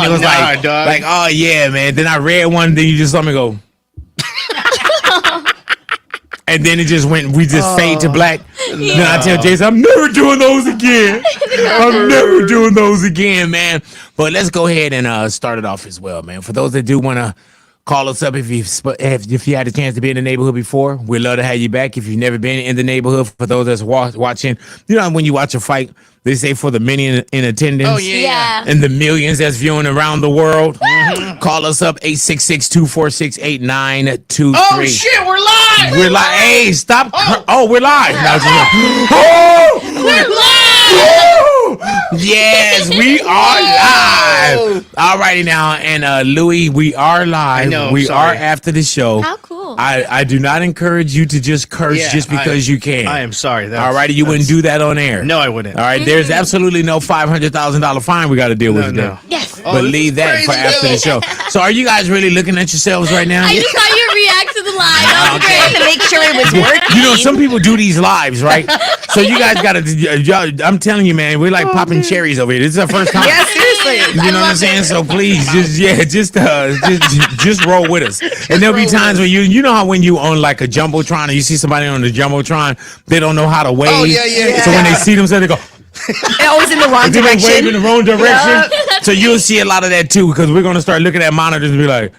it was like, oh yeah, man. Then I read one, then you just saw me go. And then it just went, we just fade to black. Yeah. Then I tell Jason, I'm never doing those again. I'm never doing those again, man. But let's go ahead and start it off as well, man. For those that do want to call us up if you had a chance to be in the neighborhood before, we'd love to have you back. If you've never been in the neighborhood, for those that's watching, you know, when you watch a fight, they say for the many in attendance. Oh, yeah. And the millions that's viewing around the world. Call us up, 866-246-8923. Oh, shit, we're live! We're live. Hey, stop. Oh, we're live. We're live! Yes, we are live. All righty now. And Louis, we are live. I know, we sorry. are after the show. How cool. I do not encourage you to just curse just because you can. I am sorry. All righty, you wouldn't do that on air. No, I wouldn't. All right, there's absolutely no $500,000 fine we got to deal with today. No. Yes. But leave that for after the show. So are you guys really looking at yourselves right now? I just saw you react to the live. That was great. To make sure it was working. You know, some people do these lives, right? So you guys got to, I'm telling you, man, we're like popping cherries over here. This is our first time. Yeah, seriously. You know what I'm saying? So please, just roll with us. And there'll be times when you know how when you on like a jumbotron and you see somebody on the jumbotron, they don't know how to wave. Oh, yeah. So when they see themselves, they go. Always in the wrong They direction. wave in the wrong direction. So you'll see a lot of that too, because we're gonna start looking at monitors and be like.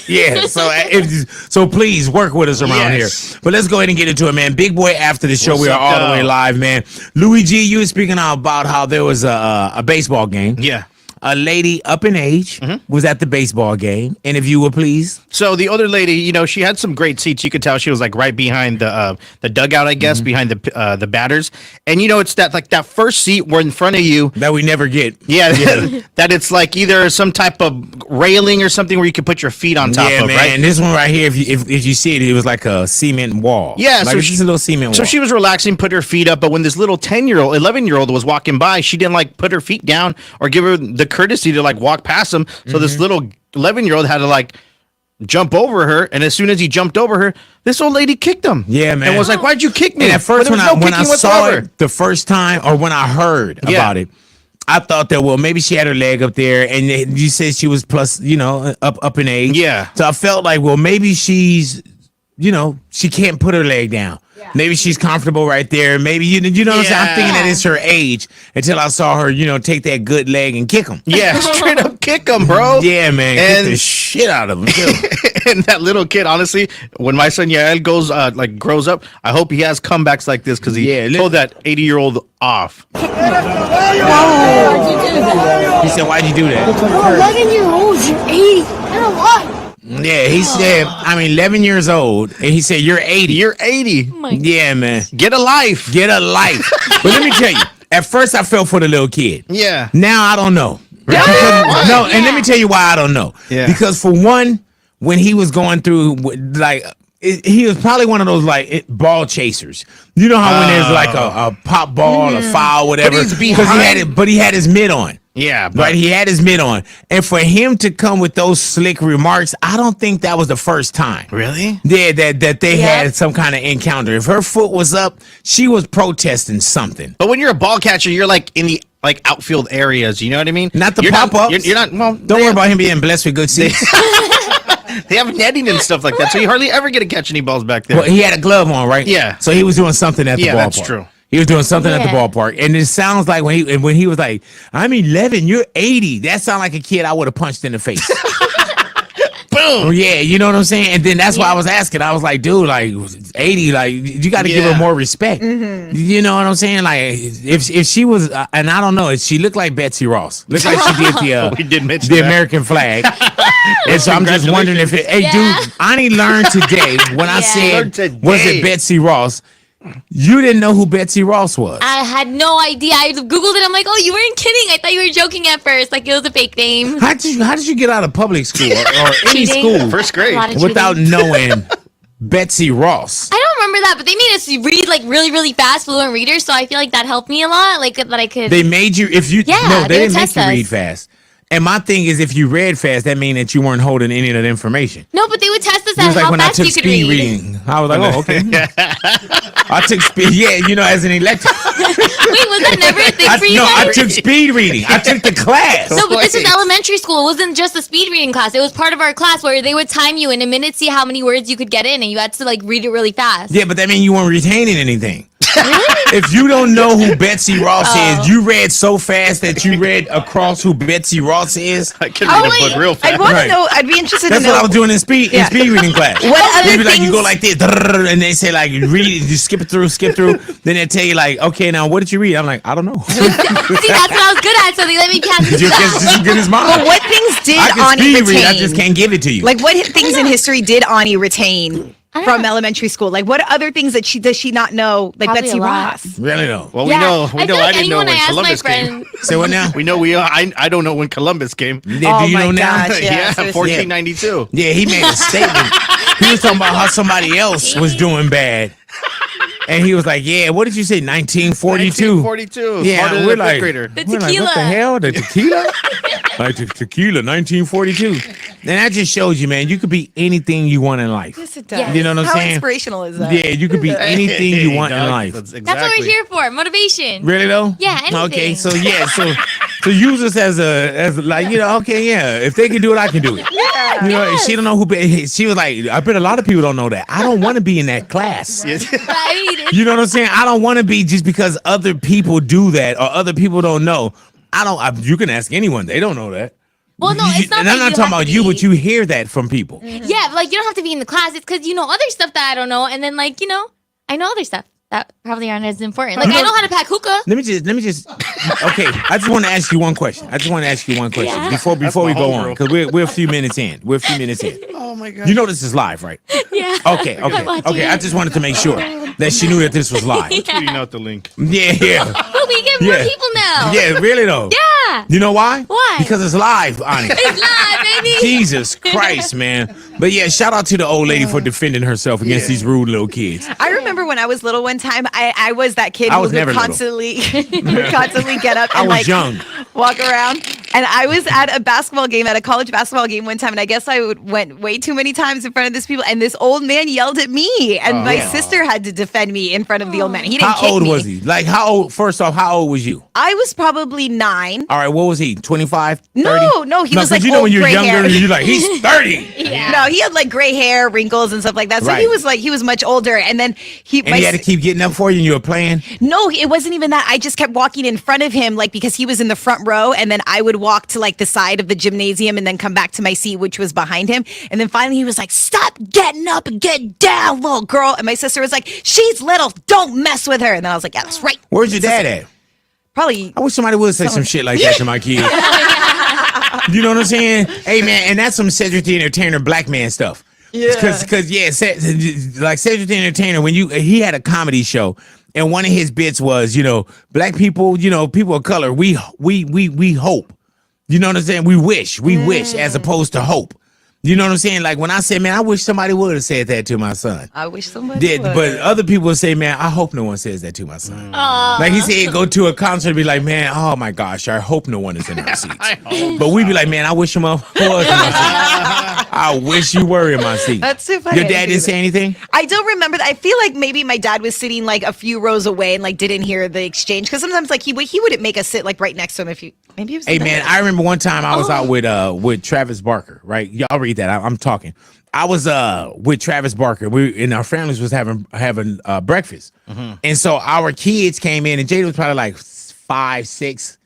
Yeah, so please work with us around here. But let's go ahead and get into it, man. Big boy, after the show, we are all the way live, man. Louis G, you were speaking about how there was a baseball game. Yeah. A lady up in age was at the baseball game, and if you would please. So the other lady, you know, she had some great seats. You could tell she was like right behind the dugout, I guess, behind the batters. And you know, it's that first seat where in front of you That we never get. Yeah, that it's like either some type of railing or something where you can put your feet on top Yeah, of, man. right? And this one right here, if you see it, it was like a cement wall. Yeah, like so it's just a little cement wall. So she was relaxing, put her feet up, but when this little 11-year-old was walking by, she didn't like put her feet down or give her the courtesy to like walk past him. So this little 11-year-old had to like jump over her, and as soon as he jumped over her, this old lady kicked him. Yeah, man. And was like, "Why'd you kick me?" And at first, But there was when I kicking saw whatsoever. it the first time, or when I heard about it, I thought that, well, maybe she had her leg up there, and you said she was plus, you know, up in age. Yeah. So I felt like, well, maybe she's, you know, she can't put her leg down. Maybe she's comfortable right there. Maybe, you know what I'm saying? I'm thinking that it's her age until I saw her, you know, take that good leg and kick him. Yeah, straight up kick him, bro. Yeah, man. And- Kick the shit out of him, too. And that little kid, honestly, when my son Yael grows up, I hope he has comebacks like this because he told that 80-year-old off. He said, why'd you do that? 11-year-olds, you're 80. I don't know why. Yeah, he said, I'm 11 years old, and he said, you're 80. You're 80. Yeah, man. Get a life. Get a life. But let me tell you, at first I felt for the little kid. Yeah. Now I don't know. Yeah. And let me tell you why I don't know. Yeah. Because for one, when he was going through, like, he was probably one of those like ball chasers. You know how when there's like a pop ball, a foul, whatever. But he's because he had his mitt on. Yeah, Right, he had his mitt on. And for him to come with those slick remarks, I don't think that was the first time. Really? Yeah, that they had some kind of encounter. If her foot was up, she was protesting something. But when you're a ball catcher, you're like in the like outfield areas. You know what I mean? Not the You're pop-ups. You're not. Well, Don't worry about him being blessed with good seats. They have netting and stuff like that, so you hardly ever get to catch any balls back there. Well, he had a glove on, right? Yeah. So he was doing something at the ballpark. Yeah, that's true. He was doing something at the ballpark, and it sounds like when he was like, "I'm 11, you're 80." That sounded like a kid I would have punched in the face. Boom. Yeah, you know what I'm saying. And then that's why I was asking. I was like, "Dude, like 80, like you got to give her more respect." You know what I'm saying? Like if she was, and I don't know, if she looked like Betsy Ross, looked like she did we did mention the that. American flag. And so I'm just wondering if it. Hey, dude, I only learned today when I said, "Was it Betsy Ross?" You didn't know who Betsy Ross was. I had no idea. I Googled it. I'm like, oh, you weren't kidding. I thought you were joking at first. Like, it was a fake name. How did you get out of public school or any Cheating. school First grade without knowing Betsy Ross? I don't remember that, but they made us read like really, really fast, fluent readers. So I feel like that helped me a lot. Like that I could. They made you no, they didn't make test you us. read fast. And my thing is, if you read fast, that means that you weren't holding any of that information. No, but they would test us us It was like how when I fast took you could speed read. reading. I was like, oh, okay. I took speed. Yeah, as an electric. Wait, was that never a thing for you No, guys? I took speed reading. I took the class. No, but this was elementary school. It wasn't just a speed reading class. It was part of our class where they would time you in a minute, see how many words you could get in, and you had to like read it really fast. Yeah, but that means you weren't retaining anything. If you don't know who Betsy Ross is, you read so fast that you read across who Betsy Ross is. I can read a book real fast. I'd want Right. to know. I'd be interested That's to know. what I was doing in speed reading class. What other They'd be like, you things- go like this, and they say like, you read it, you skip through. Then they tell you like, okay, now what did you read? I'm like, I don't know. See, that's what I was good at, so they let me pass it to You're that. just as good as mine. But what things did I can Ani speed retain? read, I just can't give it to you. Like what things in history did Ani retain from elementary school? Like what other things that does she not know? Like Probably Betsy a lot. Ross. Really though. Well, Yeah, we know. I feel like I didn't know anyone when I asked my Columbus friend. came. Say what now? We know. I don't know when Columbus came. Do Oh you my know now? gosh, yeah, seriously. 1492. Yeah, he made a statement. He was talking about how somebody else was doing bad. And he was like, yeah, what did you say? 1942. 1942. Yeah, Smarter than we're a fifth like, grader. The we're like, what the tequila. hell? The tequila? Like the tequila, 1942. And that just shows you, man, you could be anything you want in life. Yes, it Yeah. does. You know what I'm How saying? inspirational is that? Yeah, you could be anything you want in life. That's That's what we're here for. Motivation. Really though? Yeah, anything. Okay, so yeah, so use us as like, okay, yeah. If they can do it, I can do it. Yeah. You know, she don't know who. She was like, I bet a lot of people don't know that. I don't want to be in that class. Right? You know what I'm saying? I don't want to be just because other people do that or other people don't know. You can ask anyone; they don't know that. Well, no, it's not. And that I'm not you talking have about to you, be- but you hear that from people. Yeah, but like you don't have to be in the class. It's because you know other stuff that I don't know, and then like I know other stuff that probably aren't as important. Like I know how to pack hookah. Let me just. Okay, I just want to ask you one question. Yeah. Before we my go on, homegirl. because we're a few minutes in. Oh my god. You know this is live, right? Yeah. Okay. I'm watching I it. just wanted to make sure that she knew that this was live. Tweeting out the link. Yeah. But we get more Yeah. people now. Yeah, really though. Yeah. You know why? Why? Because it's live, Ani. It's live, baby. Jesus Christ, man. But yeah, shout out to the old lady for defending herself against these rude little kids. I remember when I was little one time, I was that kid I who was would never little. constantly get up I and was like young. walk around. And I was at a college basketball game one time, and I guess went way too many times in front of this people, and this old man yelled at me, and my sister had to defend me in front of the old man. He didn't How kick old me. was he? Like how old? First off, how old was you? I was probably 9. All right, what was he? 25? 30? No, he was 'cause like you know old when you're gray younger, hair. you're like he's 30. No, he had like gray hair, wrinkles, and stuff like that. So Right. he was much older. And then And he had to keep getting up for you, and you were playing. No, it wasn't even that. I just kept walking in front of him, like because he was in the front row, and then I would walk to like the side of the gymnasium and then come back to my seat, which was behind him. And then finally he was like, "Stop getting up and get down, little girl." And my sister was like, "She's little, don't mess with her." And then I was like, "Yeah, that's right." Where's your dad at? Probably. I wish somebody would say some shit like that to my kids. You know what I'm saying? Hey man, and that's some Cedric the Entertainer black man stuff. Yeah. Cause like Cedric the Entertainer, when he had a comedy show, and one of his bits was, black people, people of color, we hope. You know what I'm saying? We wish as opposed to hope. You know what I'm saying? Like when I said, man, I wish somebody would have said that to my son. I wish somebody would. But other people would say, man, I hope no one says that to my son. Like he said, go to a concert and be like, man, oh my gosh, I hope no one is in our seats. But we'd be like, man, I wish someone was in my seats. I wish you were in my seat. That's so funny. Your dad didn't say anything? I don't remember that. I feel like maybe my dad was sitting like a few rows away and like didn't hear the exchange, because sometimes like he wouldn't make us sit like right next to him if you maybe it was. Hey man, I remember one time I was out with Travis Barker, right? Y'all read that. I'm talking. I was with Travis Barker. We and our families was having breakfast, and so our kids came in, and Jada was probably like 5, 6,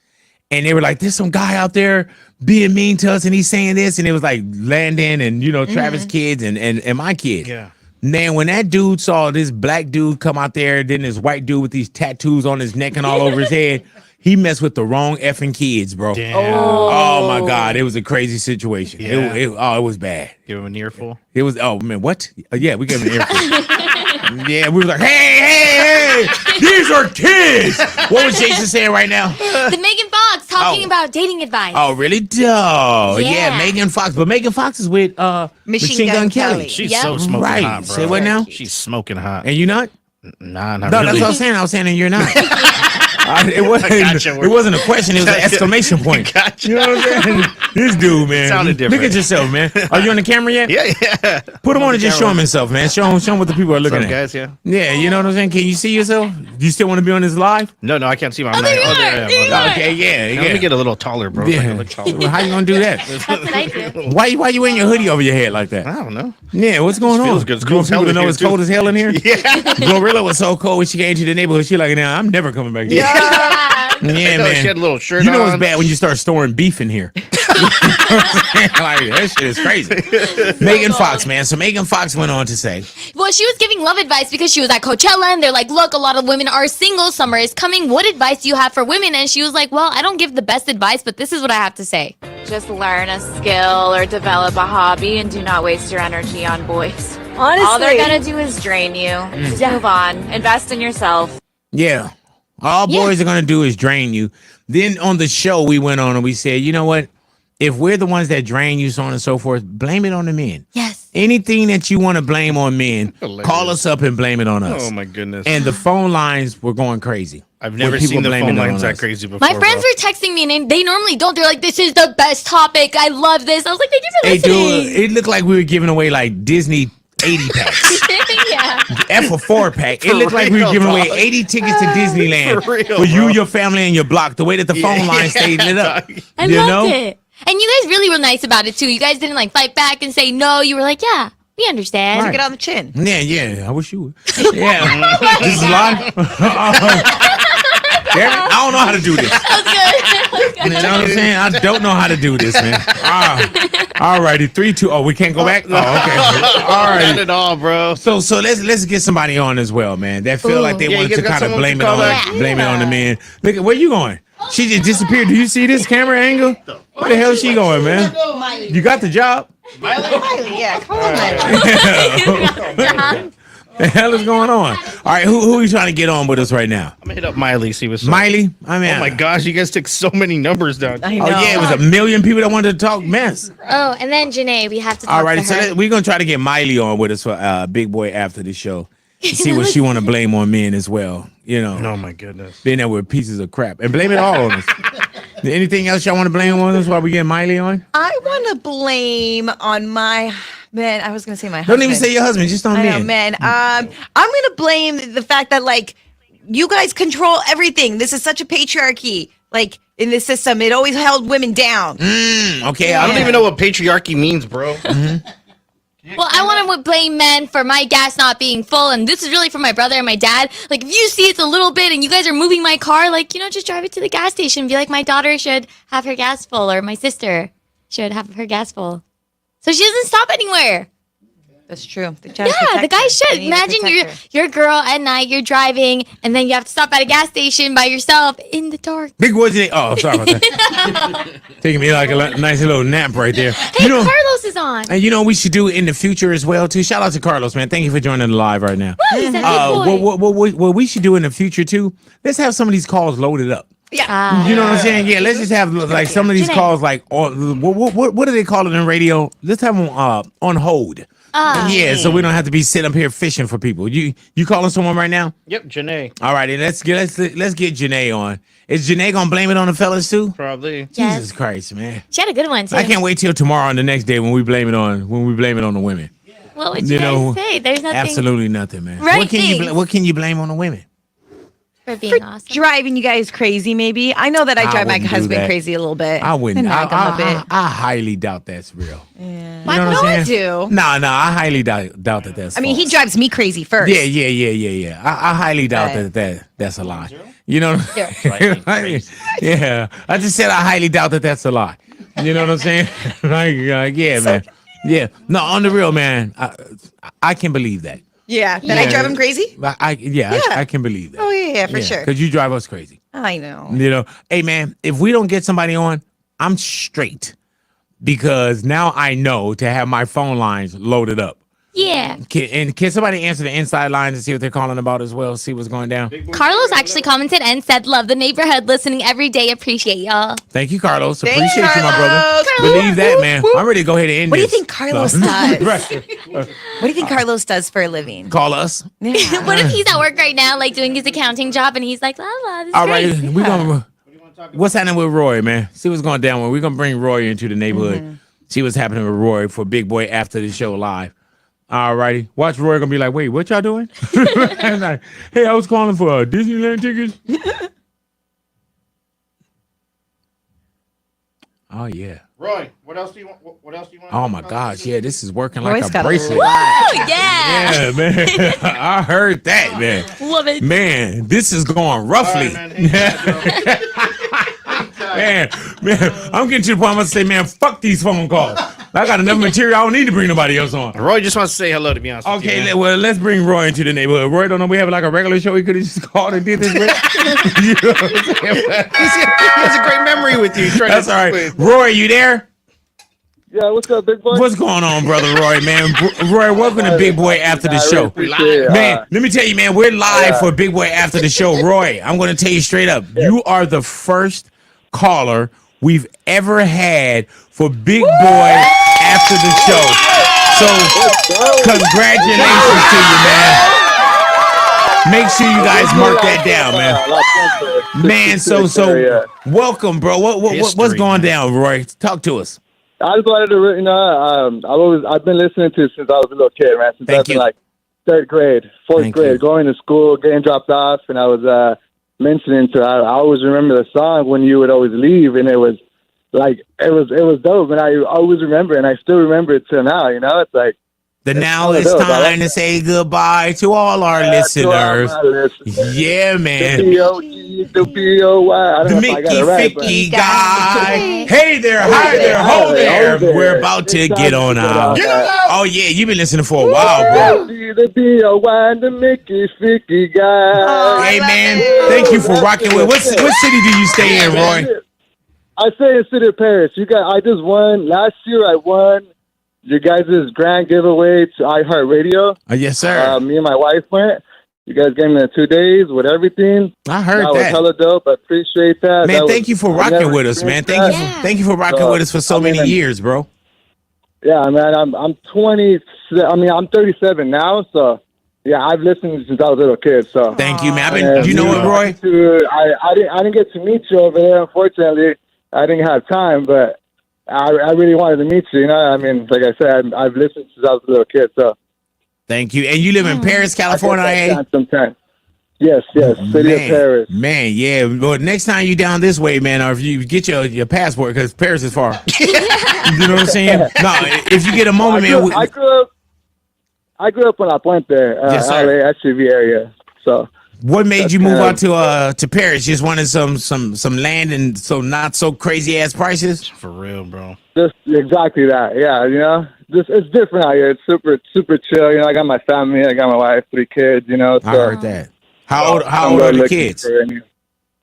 and they were like, "There's some guy out there being mean to us, and he's saying this," and it was like Landon and Travis kids and my kids. Yeah. Man, when that dude saw this black dude come out there, then this white dude with these tattoos on his neck and all over his head, he messed with the wrong effing kids, bro. Damn. Oh my God, it was a crazy situation. Yeah. It was bad. Give him an earful. It was, oh man, what? Yeah, we gave him an earful. Yeah, we were like, hey, these are kids. What was Jason saying right now? The Megan Fox talking about dating advice. Oh, really? Oh, yeah, Yeah. Megan Fox. But Megan Fox is with Machine Gun Kelly. She's Yep. so smoking Right. hot, bro. Say what now? She's smoking hot. And you not? Nah, not No, really. that's what I was saying. I was saying, and you're not. It wasn't a question. It was an exclamation point. Gotcha. You know what I'm saying? This dude, man. Sounded different. Look at yourself, man. Are you on the camera yet? Yeah. Put him on and just show him himself, man. Show him what the people are looking What's up, at. guys? Yeah. Yeah, you know what I'm saying? Can you see yourself? Do you still want to be on this live? No, I can't see my. there you are. there I There you am. are. Okay, yeah. Let me get a little taller, bro. Yeah. So I can look taller. Well, how you gonna do that? That's what I do. Why you wearing your hoodie over your head like that? I don't know. Yeah, what's going on? feels good. It's You cold want as hell people to in know here, it's too. cold as hell in here? Yeah. Gorilla was so cold when she came to the neighborhood. She like, now I'm never coming back here. Yeah, No, man. she had a little shirt You know on. it's bad when you start storing beef in here. Like, that shit is crazy. Megan Fox, man. So Megan Fox went on to say, Well, she was giving love advice because she was at Coachella and they're like, look, a lot of women are single. Summer is coming. What advice do you have for women? And she was like, well, I don't give the best advice, but this is what I have to say. Just learn a skill or develop a hobby and do not waste your energy on boys. Honestly. All they're gonna do is drain you. Just move on. Invest in yourself. yeah, all boys are going to do is drain you. Then on the show, we went on and we said, you know what? If we're the ones that drain you, so on and so forth, blame it on the men. Yes. Anything that you want to blame on men, Hilarious. call us up and blame it on us. Oh my goodness. And the phone lines were going crazy. I've never With people seen the blaming phone it on lines that us. crazy before. My friends were texting me and they normally don't. They're like, this is the best topic. I love this. I was like, thank you for Hey, listening. dude, it looked like we were giving away like Disney 80 packs. Yeah. F a 4-pack. It looked like we were real, giving away dog. 80 tickets to Disneyland For real, for you, bro. your family, and your block. The way that the phone line stayed lit up. I You loved know? it. And you guys really were nice about it too. You guys didn't like fight back and say no. You were like, yeah, we understand. Right. Get on the chin. Yeah. I wish you would. Yeah. This is live. I don't know how to do this. You know what I'm saying? I don't know how to do this, man. All righty. 3, 2. Oh, we can't go back? Oh, okay. All Not right. at all, bro. So let's get somebody on as well, man. That feel like they Yeah, wanted you to got kind of someone blame to it call on back? blame it on the men. Look at where you going? She just disappeared. Do you see this camera angle? Where the hell is she going, man? You got the job? Miley, yeah, come on, Miley. The hell is going on? All right, who are you trying to get on with us right now? I'm gonna hit up Miley, see what's up. Miley? I mean, Oh my gosh, you guys took so many numbers down. I Oh know. yeah, it was a million people that wanted to talk mess. Oh, and then Janae, we have to talk All right, to so her. we're gonna try to get Miley on with us for Big Boy after the show. See what she want to blame on men as well. You know, Oh my goodness. being that we're pieces of crap and blame it all on us. Anything else y'all want to blame on us while we get Miley on? I want to blame on my man. I was going to say my Don't husband. even say your husband, just on I know, men. man. I'm going to blame the fact that, like, you guys control everything. This is such a patriarchy. Like, in this system, it always held women down. Okay, I don't even know what patriarchy means, bro. Well, I want to blame men for my gas not being full, and this is really for my brother and my dad. Like, if you see it's a little bit and you guys are moving my car, like, just drive it to the gas station and be like, my daughter should have her gas full, or my sister should have her gas full. So she doesn't stop anywhere. That's true. Yeah, the guy should. Imagine you're a girl at night, you're driving, and then you have to stop at a gas station by yourself in the dark. Big Boy today. Oh, sorry about that. Taking me like a nice little nap right there. Hey, Carlos is on. And you know what we should do in the future as well too. Shout out to Carlos, man. Thank you for joining the live right now. Woo, he's that big boy. What we should do in the future too. Let's have some of these calls loaded up. Ah. You know what I'm saying? Yeah. Let's just have like some of these Janae. calls like what do they call it in radio? Let's have them on hold. Yeah, so we don't have to be sitting up here fishing for people. You calling someone right now? Yep, Janae. All righty, let's get Janae on. Is Janae gonna blame it on the fellas too? Probably. Yes. Jesus Christ, man! She had a good one, too. I can't wait till tomorrow and the next day when we blame it on the women. What would you guys say? There's nothing Absolutely nothing, man. Right What can things. what can you blame on the women? for being awesome. Driving you guys crazy, maybe. I know that I drive my wouldn't do husband that. crazy a little bit. I wouldn't. And nag him a bit. I highly doubt that's real. Why You know what I'm no, I saying? do. No, I highly doubt that that's. I mean, he false. drives me crazy first. Yeah. I highly doubt Right. that's a lie. You know? Yeah. I just said I highly doubt that that's a lie. You know what I'm saying? Yeah, man. Yeah. No, on the real, man. I can believe that. Yeah, that I drive him crazy? I can believe that. Oh, yeah, for sure. Because you drive us crazy. I know. You know, hey man, if we don't get somebody on, I'm straight. Because now I know to have my phone lines loaded up Yeah. Can somebody answer the inside lines and see what they're calling about as well? See what's going down. Carlos actually commented and said, "Love the neighborhood, listening every day. Appreciate y'all." Thank you, Carlos. Thanks, Appreciate you, my brother. Carlos. Believe that, man. I'm ready to go ahead and end What do you this. think Carlos does? What do you think Carlos does for a living? Call us. Yeah. What if he's at work right now, like doing his accounting job, and he's like, "La la, this is All right, great." we gonna. What's happening with Roy, man? See what's going down. We're gonna bring Roy into the neighborhood. See what's happening with Roy for Big Boy after the show live. All righty. Watch Roy gonna be like, wait, what y'all doing? Like, hey, I was calling for Disneyland tickets. Oh yeah. Roy, what else do you want? What else do you want? Oh my gosh, yeah, this is working Roy's like a got a bracelet. lot. Oh, yeah. Yeah, man. I heard that, man. Love it. Man, this is going roughly. Man, I'm getting to the point I'm gonna say, man, fuck these phone calls. I got enough material. I don't need to bring nobody else on. Roy just wants to say hello, to be honest with you. Okay, well, let's bring Roy into the neighborhood. Roy don't know we have like a regular show. He could have just called and did this with. You know what I'm saying? He has a great memory with you. That's all right. Roy, you there? Yeah, what's up, big boy? What's going on, brother Roy, man? Roy, welcome to Big Boy After the Show. Man, let me tell you, man, we're live for Big Boy After the Show. Roy, I'm going to tell you straight up. You are the first caller we've ever had for Big Boy After the Show. So, congratulations to you, man. Make sure you guys mark that down, man. Man, so welcome, bro. What's going down, Roy? Talk to us. I just wanted to, I've been listening to since I was a little kid, man. Since I've been like third grade, fourth grade, going to school, getting dropped off, and I was mentioning to. I always remember the song when you would always leave, and it was like it was dope, and I always remember, and I still remember it till now. You know, it's like. Now it's time to say goodbye to all our listeners. Yeah, man. The B-O-Y. The Mickey Ficky guy. Hey there, hi there, ho there. We're about to get on out. Oh, yeah, you've been listening for a while, bro. The B-O-Y, the Mickey Ficky guy. Hey, man, thank you for rocking with. What city do you stay in, Roy? I stay in the city of Paris. I just won. Last year, I won your guys' grand giveaway to iHeartRadio. Yes, sir. Me and my wife went. You guys gave me the 2 days with everything. I heard that. That was hella dope. I appreciate that. Man, thank you for rocking with us, man. Thank you for rocking with us for so many years, bro. Yeah, man. I'm 20. I'm 37 now, so yeah, I've listened since I was a little kid. So thank you, man. You know what, Roy? I didn't get to meet you over there. Unfortunately, I didn't have time, but I really wanted to meet you. You know, I mean, like I said, I've listened since I was a little kid. So, thank you. And you live in Paris, California, sometime. Yes, city of Paris. Man, yeah. Well, next time you down this way, man, or if you get your passport, because Paris is far. You know what I'm saying? No, if you get a moment, man. I grew up in La Puente, LA, SUV area. So. What made you move out to Paris? Just wanted some land and some not so crazy ass prices? For real, bro. Just exactly that. Yeah, you know, it's different out here. It's super chill. You know, I got my family. I got my wife, 3 kids. You know, so, I heard that. How old are the kids?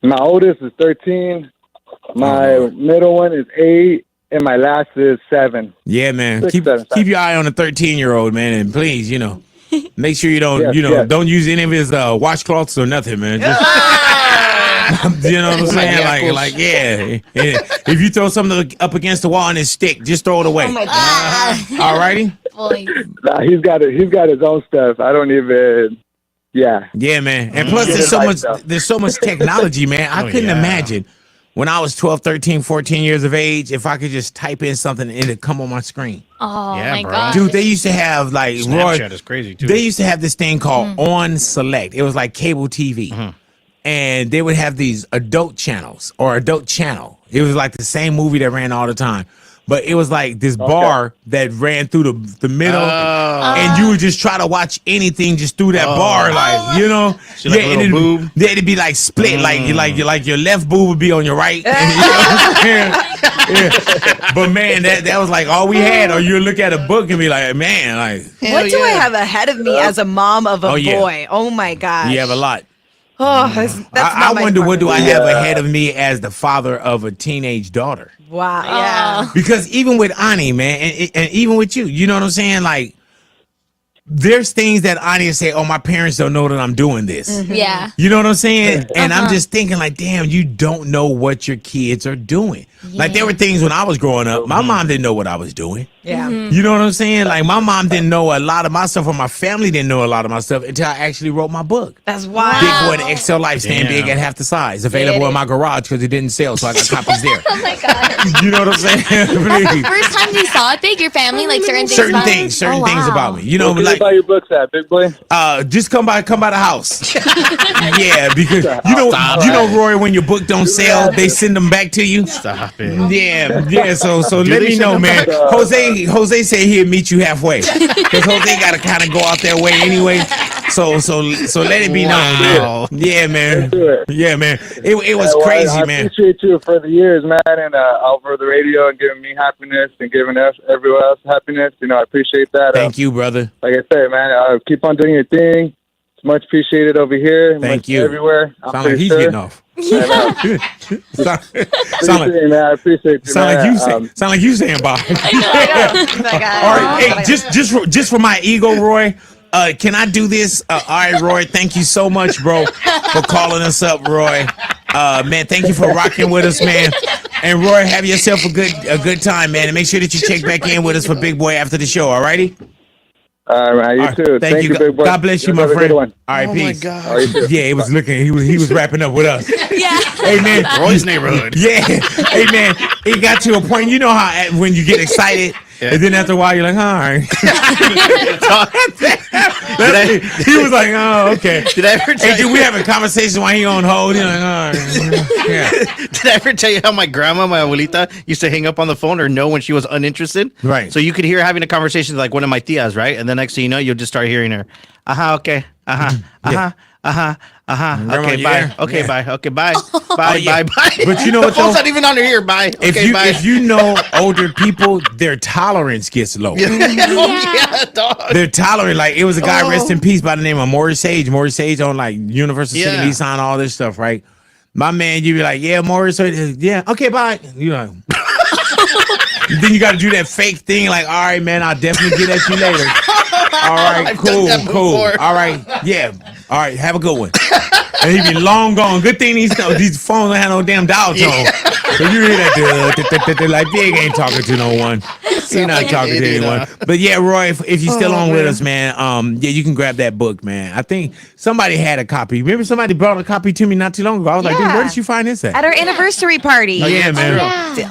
My oldest is 13. My middle one is 8. And my last is 7. Yeah, man. Keep your eye on the 13-year-old, man, and please, make sure you don't, don't use any of his washcloths or nothing, man. Just, you know what I'm saying? Like, yeah. If you throw something up against the wall and it's stick, just throw it away. Oh my God. All righty. Nah, he's got his own stuff. I don't even. Yeah. Yeah, man. And plus, there's so much technology, man. I couldn't imagine. When I was 12, 13, 14 years of age, if I could just type in something and it'd come on my screen. Oh, yeah, my God. Dude, they used to have like Snapchat is crazy too. They used to have this thing called On Select. It was like cable TV. And they would have these adult channels or adult channel. It was like the same movie that ran all the time. But it was like this bar that ran through the middle, and you would just try to watch anything just through that bar, like and it'd be like split, like your left boob would be on your right. But man, that was like all we had. Or you look at a book and be like, man, like what do I have ahead of me as a mom of a boy? Oh my gosh, you have a lot. Oh, that's I wonder what do I have ahead of me as the father of a teenage daughter. Wow, yeah. Because even with Ani, man, and even with you know what I'm saying? Like, there's things that audience say, oh, my parents don't know that I'm doing this. Yeah. You know what I'm saying? And I'm just thinking like, damn, you don't know what your kids are doing. Like there were things when I was growing up, my mom didn't know what I was doing. Yeah. You know what I'm saying? Like my mom didn't know a lot of my stuff, or my family didn't know a lot of my stuff until I actually wrote my book. That's wild. Big Boy, the XL Life, stand big at half the size. Available in my garage because it didn't sell, so I got copies there. Oh my god. You know what I'm saying? Please. First time you saw it, Big, your family, like certain things. Certain about it? things, certain Oh, things wow. about me. You know, Where can like you buy your books at, Big Boy? just come by the house. Yeah, because you know, Roy, when your book don't sell, they send them back to you. Stop it. Yeah. So let they me send know, them man. back? Jose said he'll meet you halfway, because Jose got to kind of go out that way anyway. So let it be known, Wow. man. Yeah, man. Let's do it. Yeah, man. It was Well, crazy, I man. appreciate you for the years, man, and over the radio and giving me happiness and giving us everyone else happiness. You know, I appreciate that. Thank you, brother. Like I said, man, keep on doing your thing. It's much appreciated over here. Thank much you. Everywhere. I'm Sound like pretty he's sure. getting off. sound Appreciate it, man. I appreciate you, Sound like man. you sound like you saying bye. That guy. All right, hey, just for my ego, Roy. Can I do this? All right, Roy. Thank you so much, bro, for calling us up, Roy. Man, thank you for rocking with us, man. And Roy, have yourself a good time, man. And make sure that you check back in with us for Big Boy after the show. All righty. All right, you All right, too. Thank you. Big Boy. God bless you, my have a good friend. All one. right, Oh peace. my God. All right, you too. Yeah, he was looking. He was wrapping up with us. Yeah. Hey, man. Roy's neighborhood. Yeah. Hey, man. It got to a point. You know how when you get excited, and then after a while you're like, all right. He was like, oh, okay. Did I ever tell Hey, dude, we having conversations while he on hold. He's like, all right. Yeah. Did I ever tell you how my grandma, my abuelita, used to hang up on the phone or know when she was uninterested? Right. So you could hear her having a conversation like one of my tias, right? And the next thing you know, you'll just start hearing her. Okay. Grandma, Okay, you bye. there? Okay, Yeah. bye. Okay, bye. Bye, yeah. bye. But you know the what, phone's though? not even on here. Bye. If Okay, bye. you know older people, their tolerance gets low. Oh, yeah, dog. They're tolerant. Like it was a guy, rest in peace, by the name of Maurice Sage. Maurice Sage on like Universal City, Yeah. Nissan, all this stuff, right? My man, you be like, yeah, Maurice, yeah, okay, bye. You like, then you got to do that fake thing, like, all right, man, I'll definitely get at you later. All right, I've done that cool. before. All right, yeah, all right, have a good one. And he be long gone. Good thing these phones don't have no damn dial tone. So you hear that, like Big ain't talking to no one. He's not talking to anyone. But yeah, Roy, if you're still on with us, man, yeah, you can grab that book, man. I think somebody had a copy. Remember somebody brought a copy to me not too long ago. I was like, dude, where did you find this At at? our anniversary party. Yeah, man.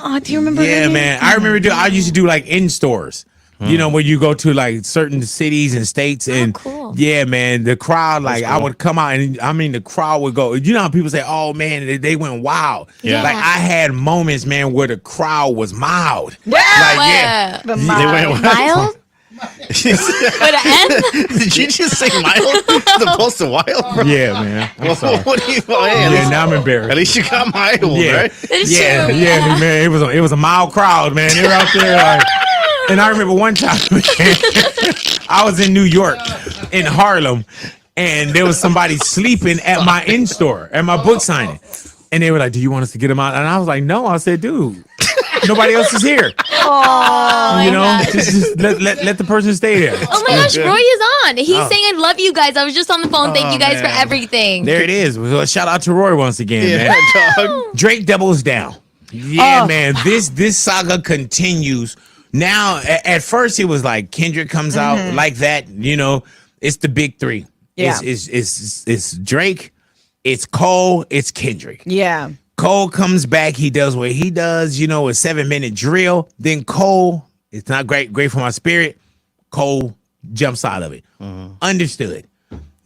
Oh, do you remember? Yeah, her name? man. I remember I used to do like in stores. You know, where you go to like certain cities and states, and cool. yeah, man, the crowd, like I would come out and I mean, the crowd would go. You know how people say, "Oh man, they went wild." Yeah. Like I had moments, man, where the crowd was mild. Yeah. Like yeah, The They mom. went, Mild? With an N? Did you just say mild as opposed to wild? yeah, man. I'm sorry. What do you? Oh, hey, at, Yeah, least, now I'm at embarrassed. least you got mild, Yeah, right? It's yeah, true. yeah, man. It was a mild crowd, man. They were out there like. And I remember one time, I was in New York, in Harlem, and there was somebody sleeping at my in-store, at my book signing. And they were like, do you want us to get him out? And I was like, no. I said, dude, nobody else is here. Oh, You know, just let the person stay there. oh my gosh, Roy is on. He's saying I love you guys. I was just on the phone. Thank Oh, you guys for man. everything. There it is. Well, shout out to Roy once again, man. dog. Drake doubles down. Yeah, man. This saga continues. Now, at first, it was like Kendrick comes out like that. You know, it's the big three. Yeah. It's Drake, it's Cole, it's Kendrick. Yeah. Cole comes back. He does what he does. You know, a 7-minute drill. Then Cole, it's not great for my spirit. Cole jumps out of it. Understood.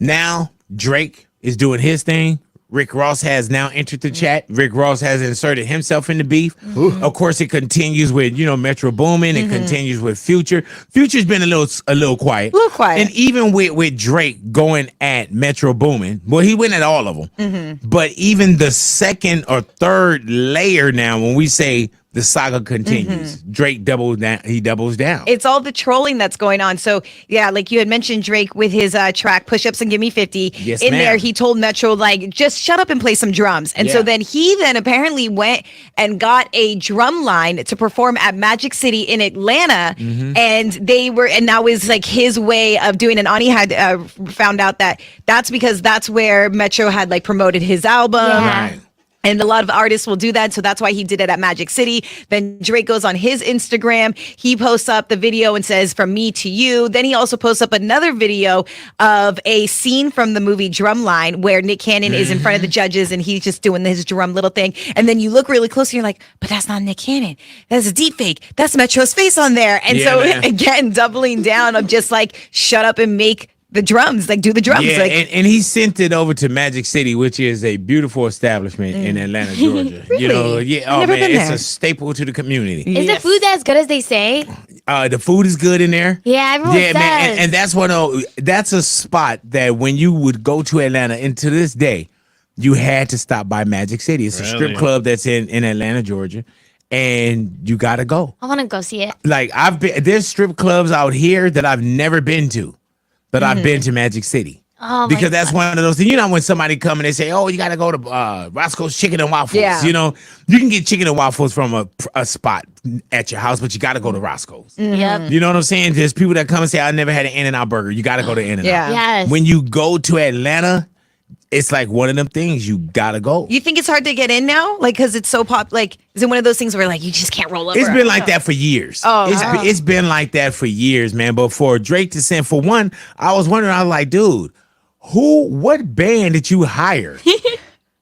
Now Drake is doing his thing. Rick Ross has now entered the chat. Rick Ross has inserted himself in the beef. Of course, it continues with, Metro Boomin. It continues with Future. Future's been a little quiet. A little quiet. And even with Drake going at Metro Boomin, well, he went at all of them. But even the second or third layer now, when we say the saga continues. Drake doubles down. He doubles down. It's all the trolling that's going on. So, yeah, like you had mentioned, Drake with his track Push Ups and Give Me 50. Yes, in ma'am. there, he told Metro, like, just shut up and play some drums. And so then he apparently went and got a drum line to perform at Magic City in Atlanta. And that was like his way of doing it. Ani had found out that that's because that's where Metro had like promoted his album. Yeah. Right. And a lot of artists will do that. So that's why he did it at Magic City. Then Drake goes on his Instagram. He posts up the video and says, "From me to you." Then he also posts up another video of a scene from the movie Drumline where Nick Cannon is in front of the judges and he's just doing his drum little thing. And then you look really close and you're like, but that's not Nick Cannon. That's a deep fake. That's Metro's face on there. And Yeah, so man. again, doubling down of just like, shut up and make the drums, like do the drums. Yeah, Like, and he sent it over to Magic City, which is a beautiful establishment in Atlanta, Georgia. You know, Really? yeah, I've never been it's there. a staple to the community. Is the food as good as they say? The food is good in there. Yeah, everyone Yeah, says. man, and that's a spot that when you would go to Atlanta, and to this day, you had to stop by Magic City. It's a strip Really? club that's in Atlanta, Georgia, and you gotta go. I want to go see it. Like there's strip clubs out here that I've never been to, but I've been to Magic City. Oh, Because my that's one of those things. You know, when somebody come and they say, "Oh, you got to go to Roscoe's Chicken and Waffles." Yeah. You know, you can get chicken and waffles from a spot at your house, but you got to go to Roscoe's. Yep. You know what I'm saying? There's people that come and say, "I never had an In-N-Out burger." You got to go to In-N-Out. Yeah. Yes. When you go to Atlanta, it's like one of them things. You got to go. you think it's hard to get in now? Like, because it's so pop, like, is it one of those things where like you just can't roll over? It's been like that for years. Oh, It's been like that for years, man. But for Drake to send, for one, I was wondering, I was like, dude, what band did you hire?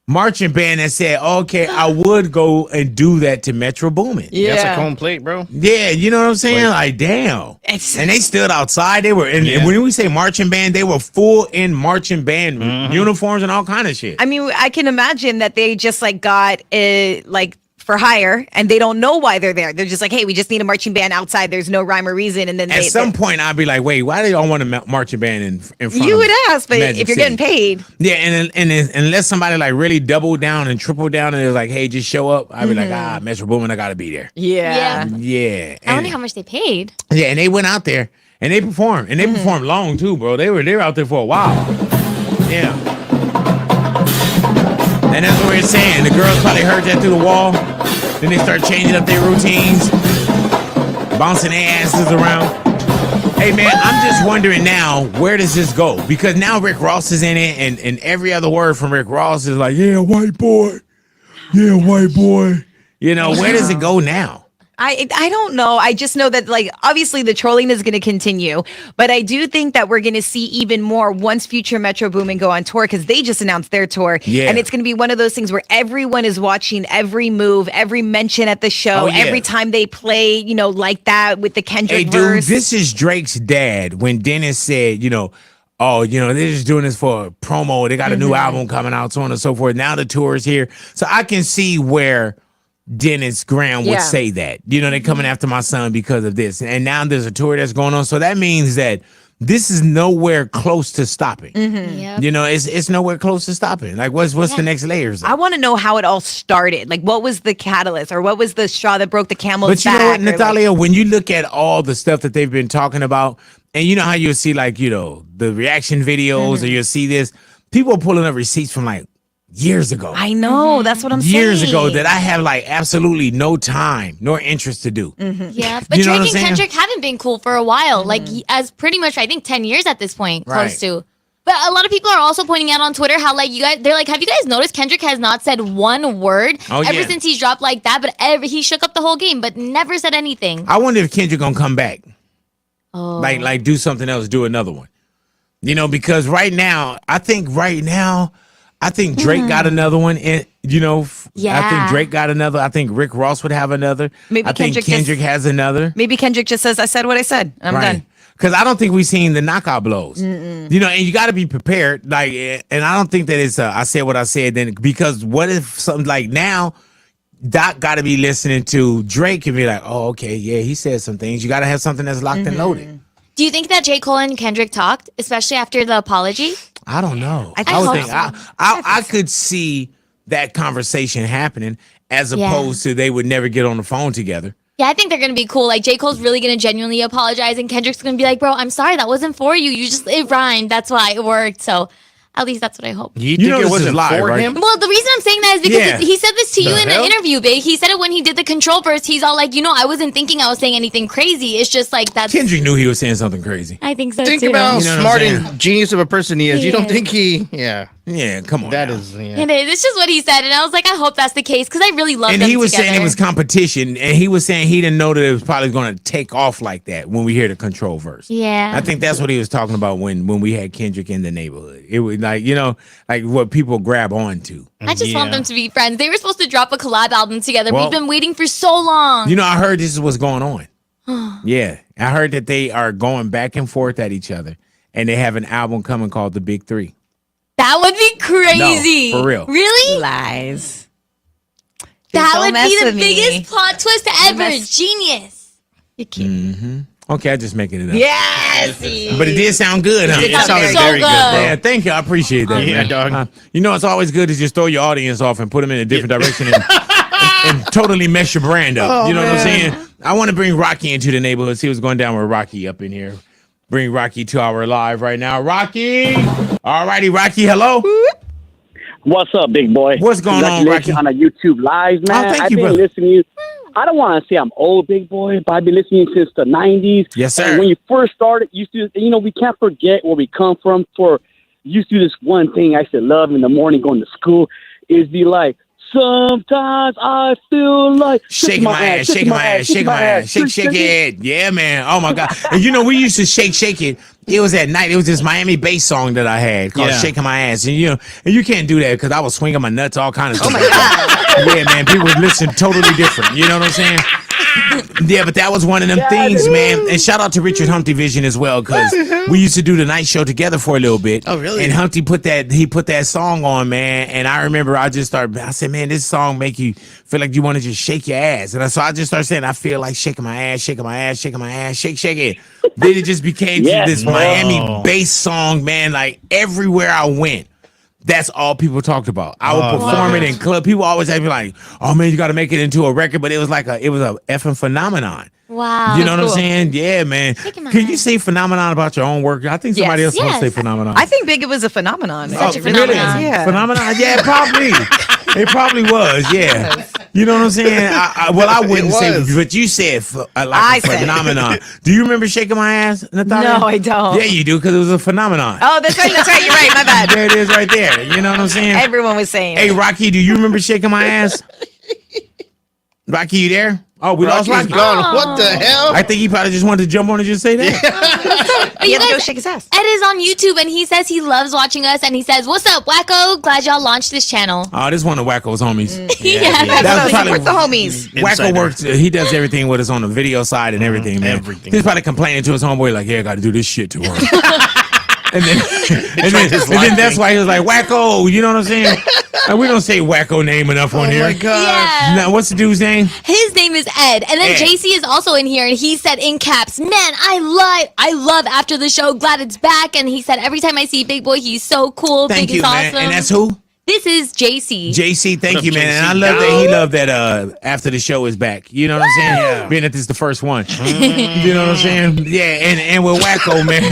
Marching band that said, okay, I would go and do that to Metro Boomin. That's a home plate, bro. Yeah, you know what I'm saying? Like, damn. It's- And they stood outside. They were, and when we say marching band, they were full in marching band uniforms and all kind of shit. I mean, I can imagine that they just like got it like for hire and they don't know why they're there. They're just like, hey, we just need a marching band outside. There's no rhyme or reason. And then At some point, I'd be like, wait, why do y'all want a marching band in front you of would ask, but Magic if you're City? getting paid, Yeah, and unless somebody like really double down and triple down and they're like, hey, just show up, I'd be like, Metro Boomin, I gotta be there. Yeah. Yeah. I wonder how much they paid. Yeah, and they went out there and they performed. And they performed long too, bro. They were out there for a while. Yeah. And that's what we're saying. The girls probably heard that through the wall. Then they start changing up their routines, bouncing their asses around. Hey man, I'm just wondering now, where does this go? Because now Rick Ross is in it, and every other word from Rick Ross is like, yeah, white boy. Yeah, white boy. You know, where does it go now? I don't know. I just know that like obviously the trolling is going to continue, but I do think that we're going to see even more once future Metro Boomin go on tour because they just announced their tour. Yeah. And it's going to be one of those things where everyone is watching every move, every mention at the show, Oh, yeah. every time they play, you know, like that with the Kendrick Hey, dude, verse. this is Drake's dad when Dennis said, you know, oh, you know, they're just doing this for a promo. They got a new album coming out, so on and so forth. Now the tour is here. So I can see where Dennis Graham would Yeah. say that. You know, they're coming after my son because of this. And now there's a tour that's going on. So that means that this is nowhere close to stopping. Yep. You know, it's nowhere close to stopping. Like, what's the next layers? I want to know how it all started. Like, what was the catalyst or what was the straw that broke the camel's But you back? know what, or, like- Natalia, when you look at all the stuff that they've been talking about, and you know how you'll see, like, you know, the reaction videos, or you'll see this, people are pulling up receipts from like years ago. I know. That's what I'm saying. Years ago that I have like absolutely no time nor interest to do. Yeah, but You know what Drake I'm and saying? Kendrick haven't been cool for a while. Like as pretty much, I think 10 years at this point, Right. close to. But a lot of people are also pointing out on Twitter how like they're like, have you guys noticed Kendrick has not said one word Oh, ever yeah. since he's dropped like that? But he shook up the whole game, but never said anything. I wonder if Kendrick gonna come back. Oh. Like do something else, do another one. You know, because right now, I think Drake got another one. And you know, I Yeah. think Drake got another. I think Rick Ross would have another. Maybe I think Kendrick Kendrick has another. Maybe Kendrick just says, I said what I said. I'm done. Because I don't think we've seen the knockout blows. You know, and you got to be prepared. Like, and I don't think that it's I said what I said then. Because what if something like now, Doc got to be listening to Drake and be like, oh, okay, yeah, he said some things. You got to have something that's locked and loaded. Do you think that J. Cole and Kendrick talked, especially after the apology? I don't know. I I would hope think so. I could see that conversation happening. as opposed to they would never get on the phone together. Yeah, I think they're gonna be cool. Like J. Cole's really gonna genuinely apologize, and Kendrick's gonna be like, "Bro, I'm sorry, that wasn't for you. It rhymed. That's why it worked." So, at least that's what I hope. You think it wasn't live, for right? him? Well, the reason I'm saying that is because he said this to you in hell? the interview, Big. He said it when he did the control verse. He's all like, I wasn't thinking I was saying anything crazy. It's just like that's. Kendrick knew he was saying something crazy. I think so Think too. about how You know what smart I'm and genius of a person he is. He You don't is. think he? Yeah, Come on. that now. is. It is. It's just what he said, and I was like, I hope that's the case because I really love And them he was together. saying it was competition, and he was saying he didn't know that it was probably going to take off like that when we hear the control verse. Yeah. I think that's what he was talking about when we had Kendrick in the neighborhood. It was like, like what people grab onto. I just want them to be friends. They were supposed to drop a collab album together. Well, We've been waiting for so long. I heard this is what's going on. Yeah. I heard that they are going back and forth at each other, and they have an album coming called The Big Three. That would be crazy. No, for real. Really? Lies. That Don't would mess be the with me. biggest plot twist ever. mess- Genius. You can't. Okay, I'm just making it up. Yes. But it did sound good, huh? It It sounded so very good, good. bro. Yeah, thank you. I appreciate that. Yeah, man. dog. It's always good to just throw your audience off and put them in a different direction and totally mess your brand up. You know what I'm saying? I want to bring Rocky into the neighborhood. See what's going down with Rocky up in here. Bring Rocky to our live right now. Rocky! All righty, Rocky, hello. What's up, big boy? What's going on, Rocky? On a YouTube Live, man. thank I've you, been brother. listening to you. I don't want to say I'm old, big boy, but I've been listening since the 90s. Yes, sir. And when you first started, you used to, we can't forget where we come from. You used to do this one thing I used to love in the morning going to school is be like, sometimes I feel like Shaking my ass, shaking my ass, shaking my ass, shake it. Yeah, man. Oh my God. And we used to shake it. It was at night. It was this Miami bass song that I had called Shaking My Ass. And you can't do that because I was swinging my nuts, all kinds of stuff. Yeah, man. People would listen totally different. You know what I'm saying? Yeah, but that was one of them things, man. And shout out to Richard Humpty Vision as well, because we used to do the night show together for a little bit. Oh, really? And Humpty put that song on, man. And I remember I said, man, this song make you feel like you want to just shake your ass. And so I just started saying, I feel like shaking my ass, shaking my ass, shaking my ass, shake it. Then it just became this Miami bass song, man. Like everywhere I went, that's all people talked about. I would perform it in club. People always had me like, "Oh man, you got to make it into a record." But it was like a effing phenomenon. Wow. You know what I'm saying? Yeah, man. my Can you ass. say phenomenon about your own work? I think somebody else supposed to say Yes. phenomenon. I think Big It was a phenomenon. Such a really? phenomenon. Yeah. Phenomenon? Yeah, probably. It probably was. Yeah. You know what I'm saying? I wouldn't say, was. but you said I a said it. phenomenon. Do you remember shaking my ass, Natalia? No, I don't. Yeah, you do, because it was a phenomenon. Oh, that's right. That's right. You're right. My bad. There it is right there. You know what I'm saying? Everyone was saying. Hey, it. Rocky, do you remember shaking my ass? Rocky, you there? Oh, we lost Rocky's Rocky. gone. What the hell? I think he probably just wanted to jump on and just say that. But You you have to go guys, shake his ass. Ed is on YouTube and he says he loves watching us and he says, "What's up, Wacko? Glad y'all launched this channel." Oh, this one of Wacko's homies. Yeah. That was Support probably the homies. Wacko Insider. works. He does everything with us on the video side and everything, man. everything. He's probably complaining to his homeboy like, "Yeah, I got to do this shit to her." And then, his and life then that's thing. why he was like, "Wacko," you know what I'm saying? And we don't say Wacko name enough on here. Oh my God. Yeah. Now, what's the dude's name? His name is Ed. And then Ed. JC is also in here and he said in caps, "Man, I love after the show. Glad it's back." And he said, "Every time I see Big Boy, he's so cool. Thank Big you, is man. awesome." And that's who? This is JC. JC, thank What you, up, man. And JC? I love that he loved that after the show is back. You know what I'm saying? Yeah. Being that this is the first one. You know what I'm saying? Yeah, and with Wacko, man.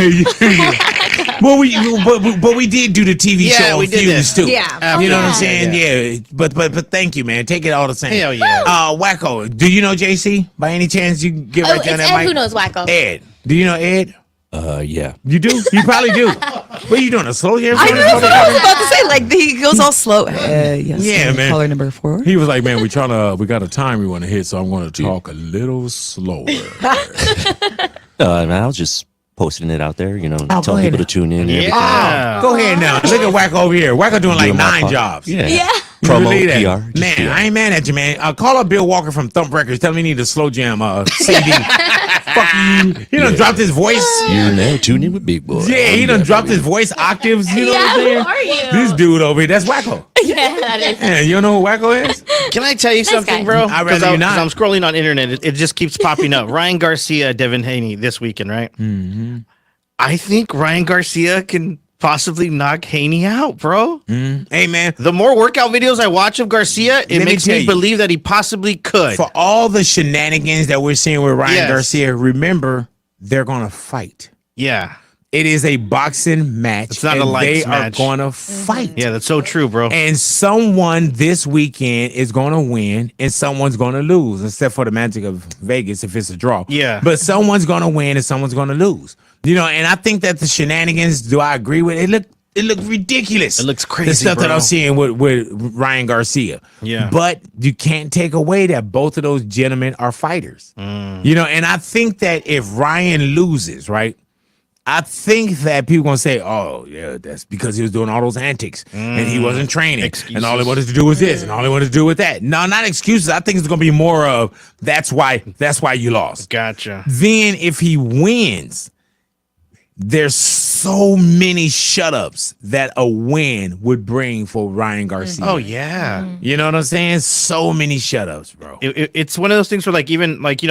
Well, we did do the TV Yeah, show we on did Fuse that. too. Yeah. You know what I'm yeah. saying? Yeah. But thank you, man. Take it all the same. Hell yeah. Wacko, do you know JC? By any chance you can get Oh, right it's down that Ed mic? who knows Wacko. Ed. Do you know Ed? Yeah. You do? You probably do. What are you doing? A slow jam? I know that's what I was about to say. Like he goes all slow. Yes. Yeah, man. Caller number 4. He was like, "Man, we got a time we want to hit, so I'm going to talk a little slower." And I was just posting it out there, go telling ahead people to tune in. And everything. Yeah. Go ahead now. Look at Wacko over here. Wacko doing like Doing my 9 part. jobs. Yeah. Yeah. You Promo, believe that? PR. just Man, do it. I ain't mad at you, man. Call up Bill Walker from Thump Records. Tell him he need a slow jam CD. Fuck you. He done dropped his voice. You're now tuned in with Big Boy. Yeah, he done dropped his voice octaves. You know what I'm Yeah, saying? who are you? This dude over here, that's Wacko. Yeah, that is. Yeah, you don't know who Wacko is? Can I tell you something, guy. bro? I'd rather you not. I'm scrolling on internet. It just keeps popping up. Ryan Garcia, Devin Haney this weekend, right? Mm-hmm. I think Ryan Garcia can possibly knock Haney out, bro. Hey, man. The more workout videos I watch of Garcia, it makes me believe that he possibly could. For all the shenanigans that we're seeing with Ryan Garcia, remember, they're going to fight. Yeah. It is a boxing match. It's not a lights match. They are going to fight. Yeah, that's so true, bro. And someone this weekend is going to win and someone's going to lose, except for the magic of Vegas if it's a draw. Yeah. But someone's going to win and someone's going to lose. You know, and I think that the shenanigans, do I agree with it? It looked ridiculous. It looks crazy, the stuff bro. that I'm seeing with Ryan Garcia. Yeah. But you can't take away that both of those gentlemen are fighters. You know, and I think that if Ryan loses, right, I think that people gonna say, "Oh, yeah, that's because he was doing all those antics and he wasn't training, and all he wanted to do was this, and all he wanted to do was that." No, not excuses. I think it's gonna be more of that's why you lost. Gotcha. Then if he wins, there's so many shut-ups that a win would bring for Ryan Garcia. Oh yeah, You know what I'm saying? So many shut-ups, bro. it's one of those things where like even like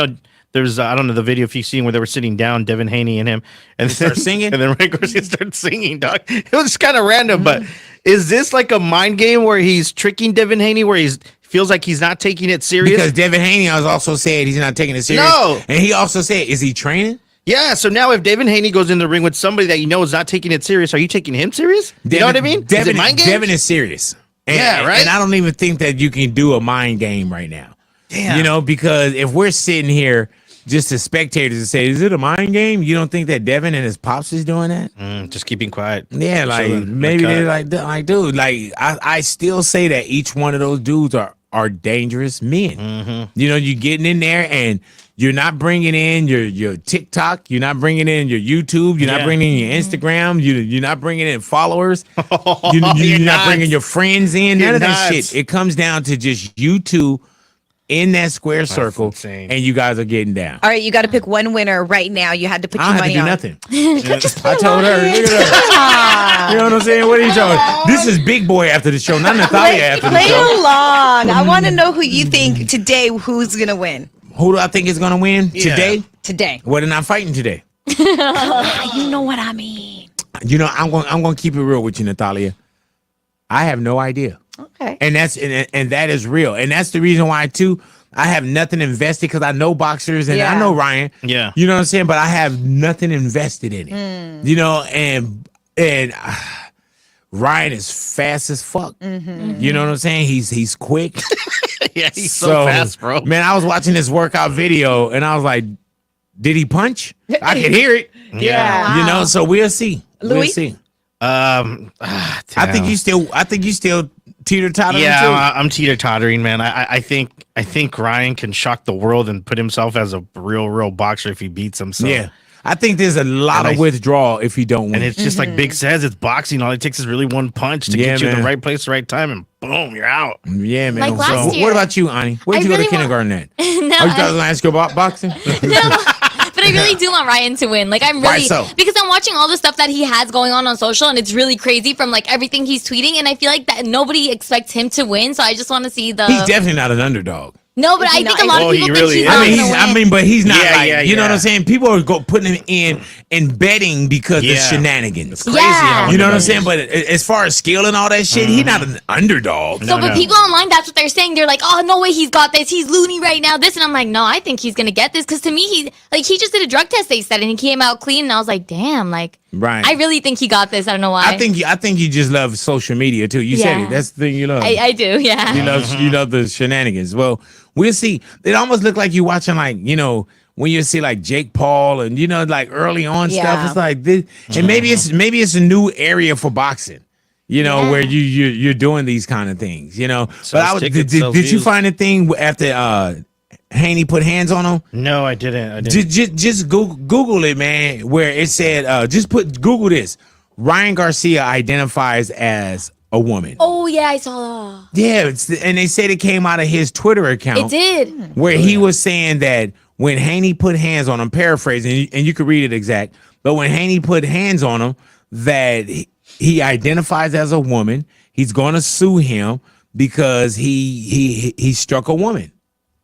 there's I don't know the video if you've seen where they were sitting down, Devin Haney and him, and they start singing, and then Ryan Garcia started singing. Dog, it was kind of random, but is this like a mind game where he's tricking Devin Haney, where he's feels like he's not taking it serious? Because Devin Haney has also said he's not taking it serious. No, and he also said, is he training? Yeah, so now if Devin Haney goes in the ring with somebody that you know is not taking it serious, are you taking him serious? You know what I mean? Devin, is it mind games? Devin is serious. And, yeah, right? And I don't even think that you can do a mind game right now. Damn. You know, because if we're sitting here just as spectators and say, is it a mind game? You don't think that Devin and his pops is doing that? Just keeping quiet. Yeah, like maybe they're like, dude, like I still say that each one of those dudes are dangerous men. You know, you're getting in there and you're not bringing in your TikTok. You're not bringing in your YouTube. You're not bringing in your Instagram. You're not bringing in followers. You're not bringing your friends in. None of that shit. It comes down to just you two in that square circle, and you guys are getting down. All right, you got to pick one winner right now. You had to put your I don't money have on. to do nothing. I told her. Look at her. You know what I'm saying? What are you talking? This is Big Boy after the show, not Natalia after the Play show. along. I want to know who you think today. Who's gonna win? Who do I think is gonna win today? Today. Well, they're not fighting today. You know what I mean. You know, I'm gonna keep it real with you, Natalia. I have no idea. Okay. And that is real. And that's the reason why too I have nothing invested, because I know boxers and I know Ryan. Yeah. You know what I'm saying? But I have nothing invested in it. You know, and Ryan is fast as fuck. You know what I'm saying? He's quick. Yeah, he's so fast, bro. Man, I was watching this workout video and I was like, did he punch? I could hear it. Yeah. You know, so we'll see. We'll Louis? see. I think you still teeter-tottering. Yeah, too. I'm teeter-tottering, man. I think Ryan can shock the world and put himself as a real boxer if he beats him. So. Yeah. I think there's a lot of withdrawal if you don't win. And it's just like Big says, it's boxing. All it takes is really one punch to get you in the right place, the right time, and boom, you're out. Yeah, man. Like last year. What about you, Ani? Where did you go to kindergarten at? No, you thought I was gonna ask you about boxing? no, but I really do want Ryan to win. Like, I'm really, Why so? because I'm watching all the stuff that he has going on social, and it's really crazy from like everything he's tweeting, and I feel like that nobody expects him to win. So I just want to see the. He's definitely not an underdog. No, but I think a lot of people think he's not I mean, but he's not you know yeah. what I'm saying? People are putting him in betting because of shenanigans. It's crazy. Yeah. You know what I'm saying? But as far as skill and all that shit, he's not an underdog. So, but people online, that's what they're saying. They're like, "Oh, no way, he's got this. He's loony right now." This, and I'm like, "No, I think he's gonna get this." Because to me, he just did a drug test. They said, and he came out clean. And I was like, "Damn!" Like, Right. I really think he got this. I don't know why. I think you just love social media too. You said Yeah. it. That's the thing you love. I do. Yeah. You love the shenanigans. Well, we'll see. It almost looked like you watching like, you know, when you see like Jake Paul and you know, like early on stuff. It's like this, and maybe it's a new area for boxing. You know, where you're doing these kind of things. You know, but did you find a thing after Haney put hands on him? No, I didn't. Just Google it, man. Where it said, Google this. Ryan Garcia identifies as a woman. Oh yeah, I saw that. Yeah, and they said it came out of his Twitter account. It did. Where he was saying that when Haney put hands on him, paraphrasing, and you could read it exact, but when Haney put hands on him, that he identifies as a woman. He's going to sue him because he struck a woman.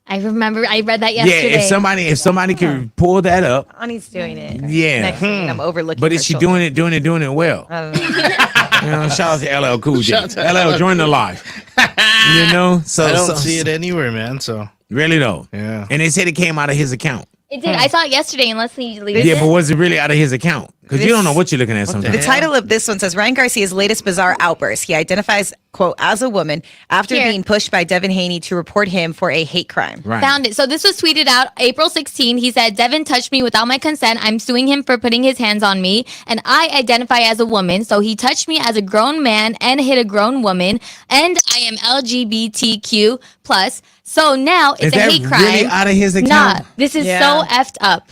I remember. I read that Yeah, yesterday. if somebody could pull that up. Annie's doing it. Yeah. Next thing I'm overlooking. But her is she shoulder. doing it well? I don't know. Shout out to LL Cool J. LL, join the live. So I don't see it anywhere, man. So really though. Yeah. And they said it came out of his account. It did. I saw it yesterday, and Leslie leaked Yeah, it. but was it really out of his account? Because you don't know what you're looking at The sometimes. title of this one says Ryan Garcia's latest bizarre outburst. He identifies, quote, as a woman after Here. being pushed by Devin Haney to report him for a hate crime. Right. Found it. So this was tweeted out April 16. He said, Devin touched me without my consent. I'm suing him for putting his hands on me. And I identify as a woman. So he touched me as a grown man and hit a grown woman. And I am LGBTQ plus. So now it's Is a that hate crime. really out of his account? Nah, this is Yeah. so effed up.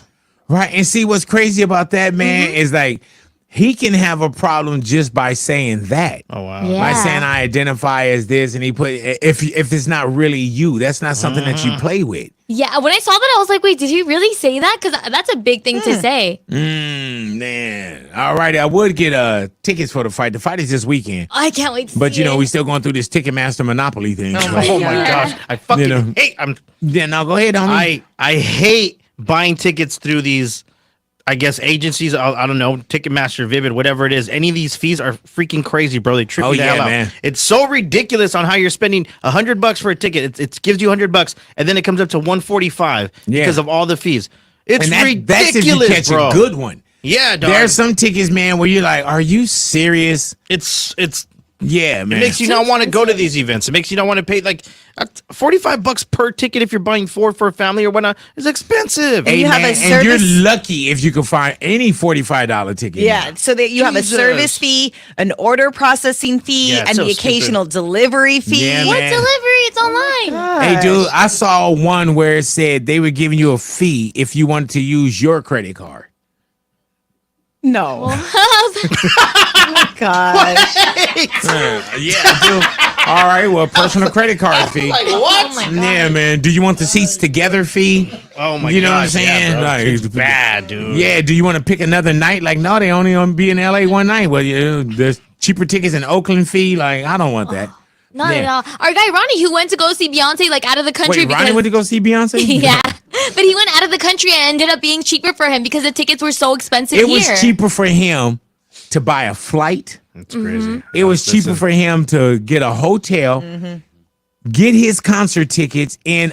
Right. And see what's crazy about that, man, Mm-hmm. is like he can have a problem just by saying that. Oh wow. Yeah. By saying I identify as this, and he put if it's not really you, that's not something that you play with. Yeah, when I saw that, I was like, wait, did he really say that? Because that's a big thing to say. Man. All right, I would get tickets for the fight. The fight is this weekend. I can't wait to But see you know, it. we still going through this Ticketmaster monopoly thing. Oh my gosh. I fucking hate. Yeah, no, go ahead, homie. I hate buying tickets through these, I guess, agencies. I don't know, Ticketmaster, Vivid, whatever it is. Any of these fees are freaking crazy, bro. They trip me the hell out. man. It's so ridiculous on how you're spending $100 for a ticket. It gives you $100, and then it comes up to $145 because of all the fees. It's and that's if you ridiculous, catch bro. a good one. Yeah, dog. There's some tickets, man, where you're like, are you serious? It's Yeah, man. It makes you not want to go to these events. It makes you not want to pay like $45 per ticket if you're buying four for a family or whatnot. It's expensive. Hey, you have man, a service- and you're lucky if you can find any $45 ticket. Yeah, so that you have a Jesus. service fee, an order processing fee, Yeah, it's and so the occasional delivery fee. Yeah, What man. delivery? It's online. Hey, dude, I saw one where it said they were giving you a fee if you wanted to use your credit card. No. Gosh. Yeah, dude. All right, well, personal credit card fee. Like what? Yeah, man. Do you want the seats together fee? Oh my god. You know what I'm saying? Yeah, Like, it's bad, dude. Yeah, do you want to pick another night? Like, no, they only gonna be in LA one night. Well, there's cheaper tickets in Oakland fee. Like, I don't want that. Not Yeah. at all. Our guy Ronnie, who went to go see Beyonce, like out of the country Wait, because Ronnie went to go see Beyonce? yeah, but he went out of the country and ended up being cheaper for him because the tickets were so expensive It here. was cheaper for him to buy a flight. That's crazy. It was cheaper for him to get a hotel, get his concert tickets in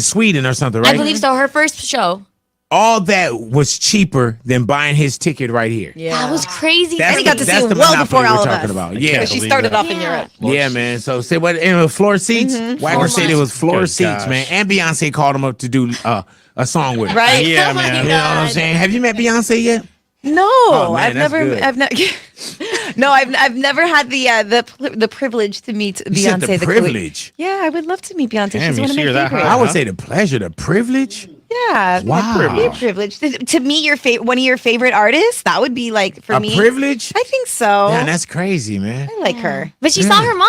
Sweden or something, right? I believe so. Her first show. All that was cheaper than buying his ticket right here. That was crazy. That's And he got to that's see the him well monopoly before we're all of talking us. about. Yeah, Because she started off in Europe. yeah, man. So say what in the floor seats? Wagner said it was floor Good seats, gosh. man. And Beyonce called him up to do a song with her. Right? Yeah, Oh my man. You know what I'm God. saying? Have you met Beyonce yet? No, man, that's good. I've never had the privilege to meet You said Beyonce. the privilege. Yeah, I would love to meet Beyonce. Damn, She's you one of see my her that favorites. high. I would say the pleasure, the privilege. Yeah, Wow. be a privilege to meet your one of your favorite artists. That would be like for A me. privilege? I think so. Man, that's crazy, man. I like her. But she saw her mom.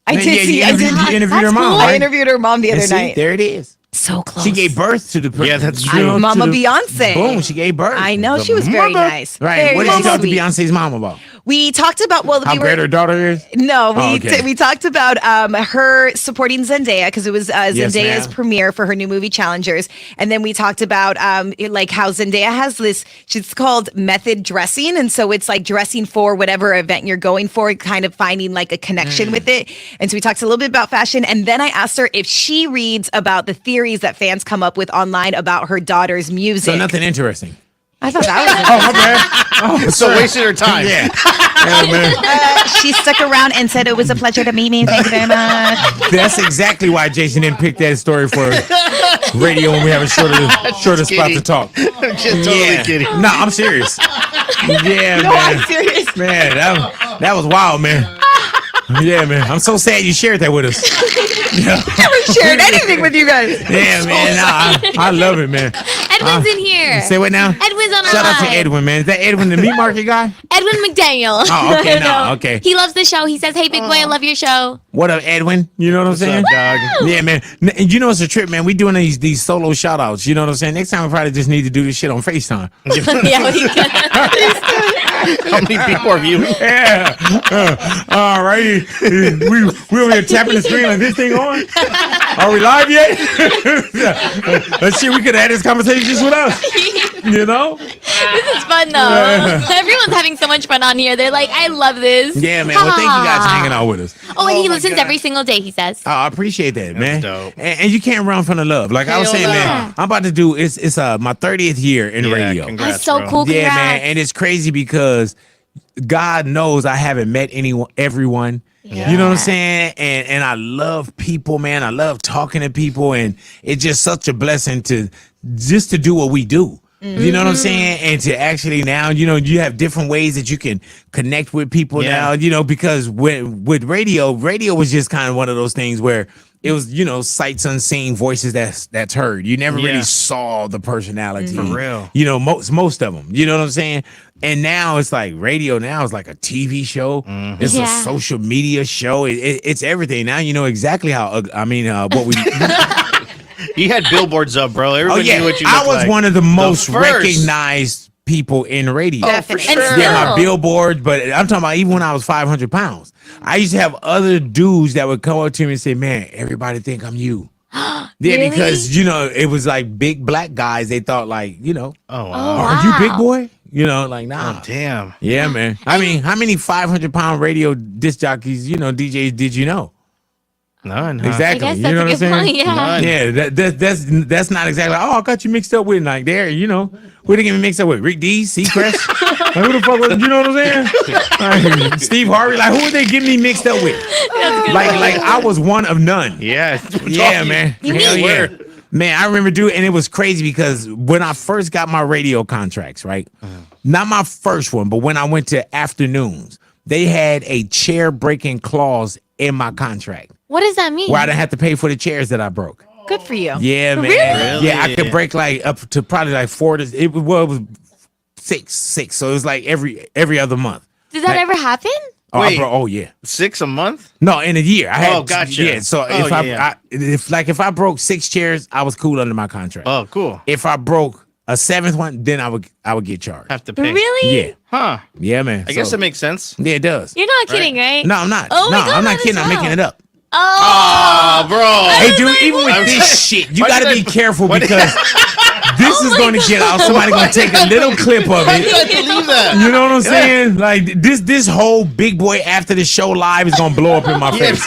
I Yeah, did yeah, see. you I did. interviewed- you interviewed her That's mom, cool. right? I interviewed her mom the And other see, night. there it is. So close. She gave birth to the. Yeah, that's you true. know, Mama to the- Beyonce. Boom, she gave birth. I know The she was very mother. nice. Right. Very, What did you very talk to sweet. Beyonce's mom about? We talked about How great her daughter is? No, Oh, okay. we talked about her supporting Zendaya because it was Zendaya's ma'am. premiere for her new movie Challengers, and then we talked about like how Zendaya has this. She's called method dressing, and so it's like dressing for whatever event you're going for, kind of finding like a connection with it. And so we talked a little bit about fashion, and then I asked her if she reads about the theories that fans come up with online about her daughter's music. So nothing interesting. I thought that was. Oh, my bad. Oh, So wasted her time. yeah. Yeah, man. She stuck around and said it was a pleasure to meet me. Thank you very much. That's exactly why Jason didn't pick that story for radio when we have a shorter spot to talk. I'm just totally kidding. No, I'm serious. Yeah, No, man. I'm serious. Man, that was wild, man. Yeah, man. I'm so sad you shared that with us. Never shared anything with you guys. Yeah, man. Nah, I love it, man. Edwin's in here. Say what now? Edwin's on our Shout out to line. Edwin, man. Is that Edwin, the meat market guy? Edwin McDaniel. Oh, okay, no, okay. He loves the show. He says, "Hey, big boy, I love your show." What up, Edwin? You know what I'm saying? up, dog? Yeah, man. You know it's a trip, man. We doing these solo shout outs. You know what I'm saying? Next time we probably just need to do this shit on FaceTime. Yeah, what he can. How many people are viewing? Yeah. All righty. We over here tapping the screen like this thing on. Are we live yet? Let's see. We could have had this conversation just with us. You know? This is fun though. Everyone's having so much fun on here. They're like, I love this. Yeah, man. Well, thank you guys for hanging out with us. Oh, and he listens every single day, he says. Oh, I appreciate that, man. dope. And you can't run from the love. Like I was saying, man, I'm about to do it's my 30th year in radio. Congrats, That's so bro. cool. Yeah, Congrats. man. And it's crazy because God knows I haven't met everyone. You know what I'm saying? And I love people, man. I love talking to people, and it's just such a blessing to do what we do. You know what I'm saying? And to actually now, you have different ways that you can connect with people now, because with radio was just kind of one of those things where it was, sights unseen, voices that's heard. You never really saw the personality. For real. Most of them. You know what I'm saying? And now it's like radio now is like a TV show. It's a social media show. It's everything. Now you know exactly what we You had billboards up, bro. Everybody knew what you looked I was like. one of the most first. recognized people in radio. Oh, for sure. Yeah, my billboard, but I'm talking about even when I was 500 pounds. I used to have other dudes that would come up to me and say, man, everybody think I'm you. Yeah, Really? because, it was like big black guys. They thought like, Oh, wow. are you big boy? Like, nah. Oh, damn. Yeah, man. I mean, how many 500-pound radio disc jockeys, DJs did you know? None. Huh? Exactly. I guess You that's know a what I'm good saying? point, yeah. None. Yeah, that's not exactly. Oh, I got you mixed up with like there. Who they get me mixed up with? Rick D, Seacrest. Like, who the fuck was? You know what I'm saying? Like, Steve Harvey. Like, who would they get me mixed up with? Like I was one of none. Yeah. Yeah, man. Hell yeah. Man, I remember and it was crazy because when I first got my radio contracts, right? Not my first one, but when I went to afternoons, they had a chair breaking clause in my contract What does that mean? where I didn't have to pay for the chairs that I broke. Good for you. Yeah, man. Really? Yeah, I could break like up to probably like 4 to it was six. So it was like every other month. Did that ever happen? Wait. Oh yeah. 6 a month? No, in a year. I had gotcha. Yeah, so Oh, if I broke 6 chairs, I was cool under my contract. Oh, cool. If I broke a 7th one, then I would get charged. Have to pay. Really? Yeah. Huh. Yeah, man. I guess it makes sense. Yeah, it does. You're not kidding, right? No, I'm not. Oh my God, I'm not that kidding. is I'm making wild. it up. Oh, bro. Hey, dude, even with this shit, you got to be careful because this is going to get out. Somebody going to take a little clip of I it. can't believe that. You know what I'm saying? Like this whole big boy after the show live is going to blow up in my face.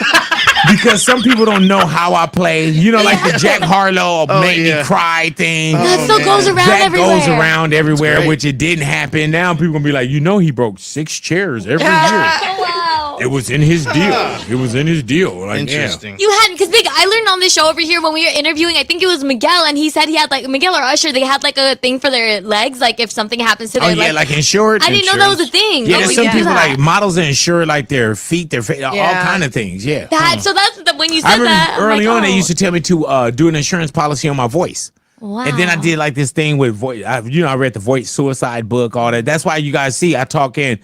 Because some people don't know how I play. Like the Jack Harlow make me cry thing. That still goes around That everywhere. goes around everywhere, great. which it didn't happen. Now people gonna be like, he broke 6 chairs every year. Oh, wow. It was in his deal. It was in his deal. Like, Interesting. You hadn't, because Big, I learned on this show over here when we were interviewing, I think it was Miguel, and he said he had like, Miguel or Usher, they had like a thing for their legs, like if something happens to Oh their yeah, legs. like insured. I didn't know that was a thing. Yeah, Oh, there's we some can do people that. like models that insure like their feet, their face, all kind of things. Yeah. So that's when you said I remember that. I'm early like, on they oh. used to tell me to do an insurance policy on my voice. Wow. And then I did like this thing with voice. I read the voice suicide book, all that. That's why you guys see I talk in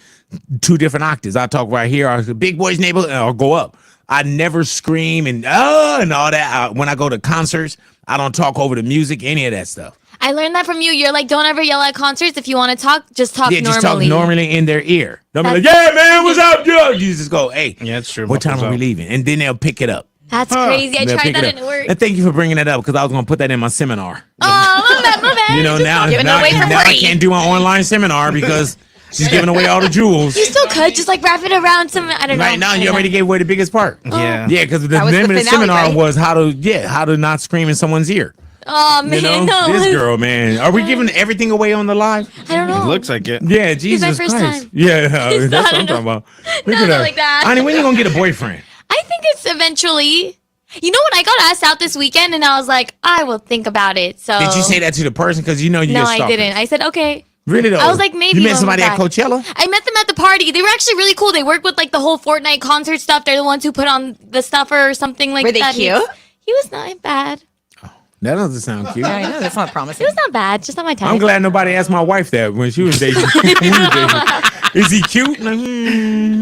2 different octaves. I talk right here, I big boy's neighborhood, and I'll go up. I never scream and all that. When I go to concerts, I don't talk over the music, any of that stuff. I learned that from you. You're like, don't ever yell at concerts. If you want to talk, just talk normally. Just talk normally in their ear. Don't be like, yeah, man, what's up, yo? You just go, hey, Yeah, that's true. what time Muffles are we up. leaving? And then they'll pick it up. That's crazy. I They'll tried pick that it and up. it worked. And thank you for bringing that up because I was going to put that in my seminar. Oh, my bad. Now giving it away for I free. can't do my online seminar because she's giving away all the jewels. You still could just like wrap it around some, I don't know. Right now, you already gave away the biggest part. Yeah. Yeah, because the That was name the of the finale, seminar right? was how to not scream in someone's ear. Oh, man. No. This girl, man. Are we giving everything away on the live? I don't know. It looks like it. Yeah, Jesus my first Christ. time. Yeah, that's what I I'm don't talking about. Look No, at not her. like that. Honey, when you gonna get a boyfriend? I think it's eventually. You know what? I got asked out this weekend and I was like, I will think about it. So Did you say that to the person? Because you No, get I stalked. didn't. I said, okay. Really though? I was like, maybe You met when somebody we're at back. Coachella? I met them at the party. They were actually really cool. They work with like the whole Fortnite concert stuff. They're the ones who put on the stuffer or something like Were they that. cute? He was not bad. That doesn't sound cute. I know that's not He promising. was not bad. Just not my type. I'm glad nobody asked my wife that when she was dating. Is he cute? Like,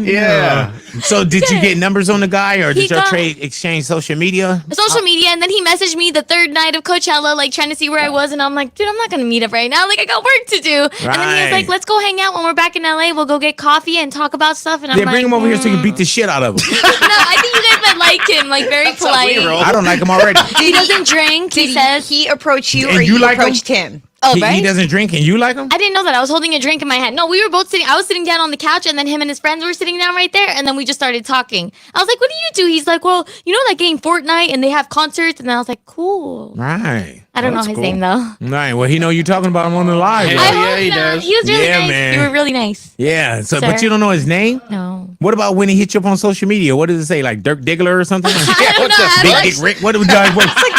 Yeah. So did you get numbers on the guy or He did y'all got- exchange social media? Social media, and then he messaged me the third night of Coachella, like trying to see where I was, and I'm like, dude, I'm not gonna meet up right now. Like, I got work to do. And then he was Right. like, let's go hang out when we're back in LA. We'll go get coffee and talk about stuff. And I'm Yeah, like, bring him over here so you can beat the shit out of him. No, I think you guys meant like him, like very polite. I don't like him already. He doesn't drink. He says he approached you And or you you like him? approached him? Oh, He right? doesn't drink, and you like him? I didn't know that. I was holding a drink in my hand. No, we were both sitting. I was sitting down on the couch, and then him and his friends were sitting down right there, and then we just started talking. I was like, "What do you do?" He's like, "Well, you know that game Fortnite, and they have concerts." And I was like, "Cool." Right. I don't know his name though. Right. Well, he know you talking about him on the live. Hell right? I hope yeah, he not. does. He was really Yeah, nice. man. You were really nice. Yeah. So, Sir. but you don't know his name? No. What about when he hit you up on social media? What does it say? Like Dirk Diggler or something? I don't know. I Big like- Dick Rick? What?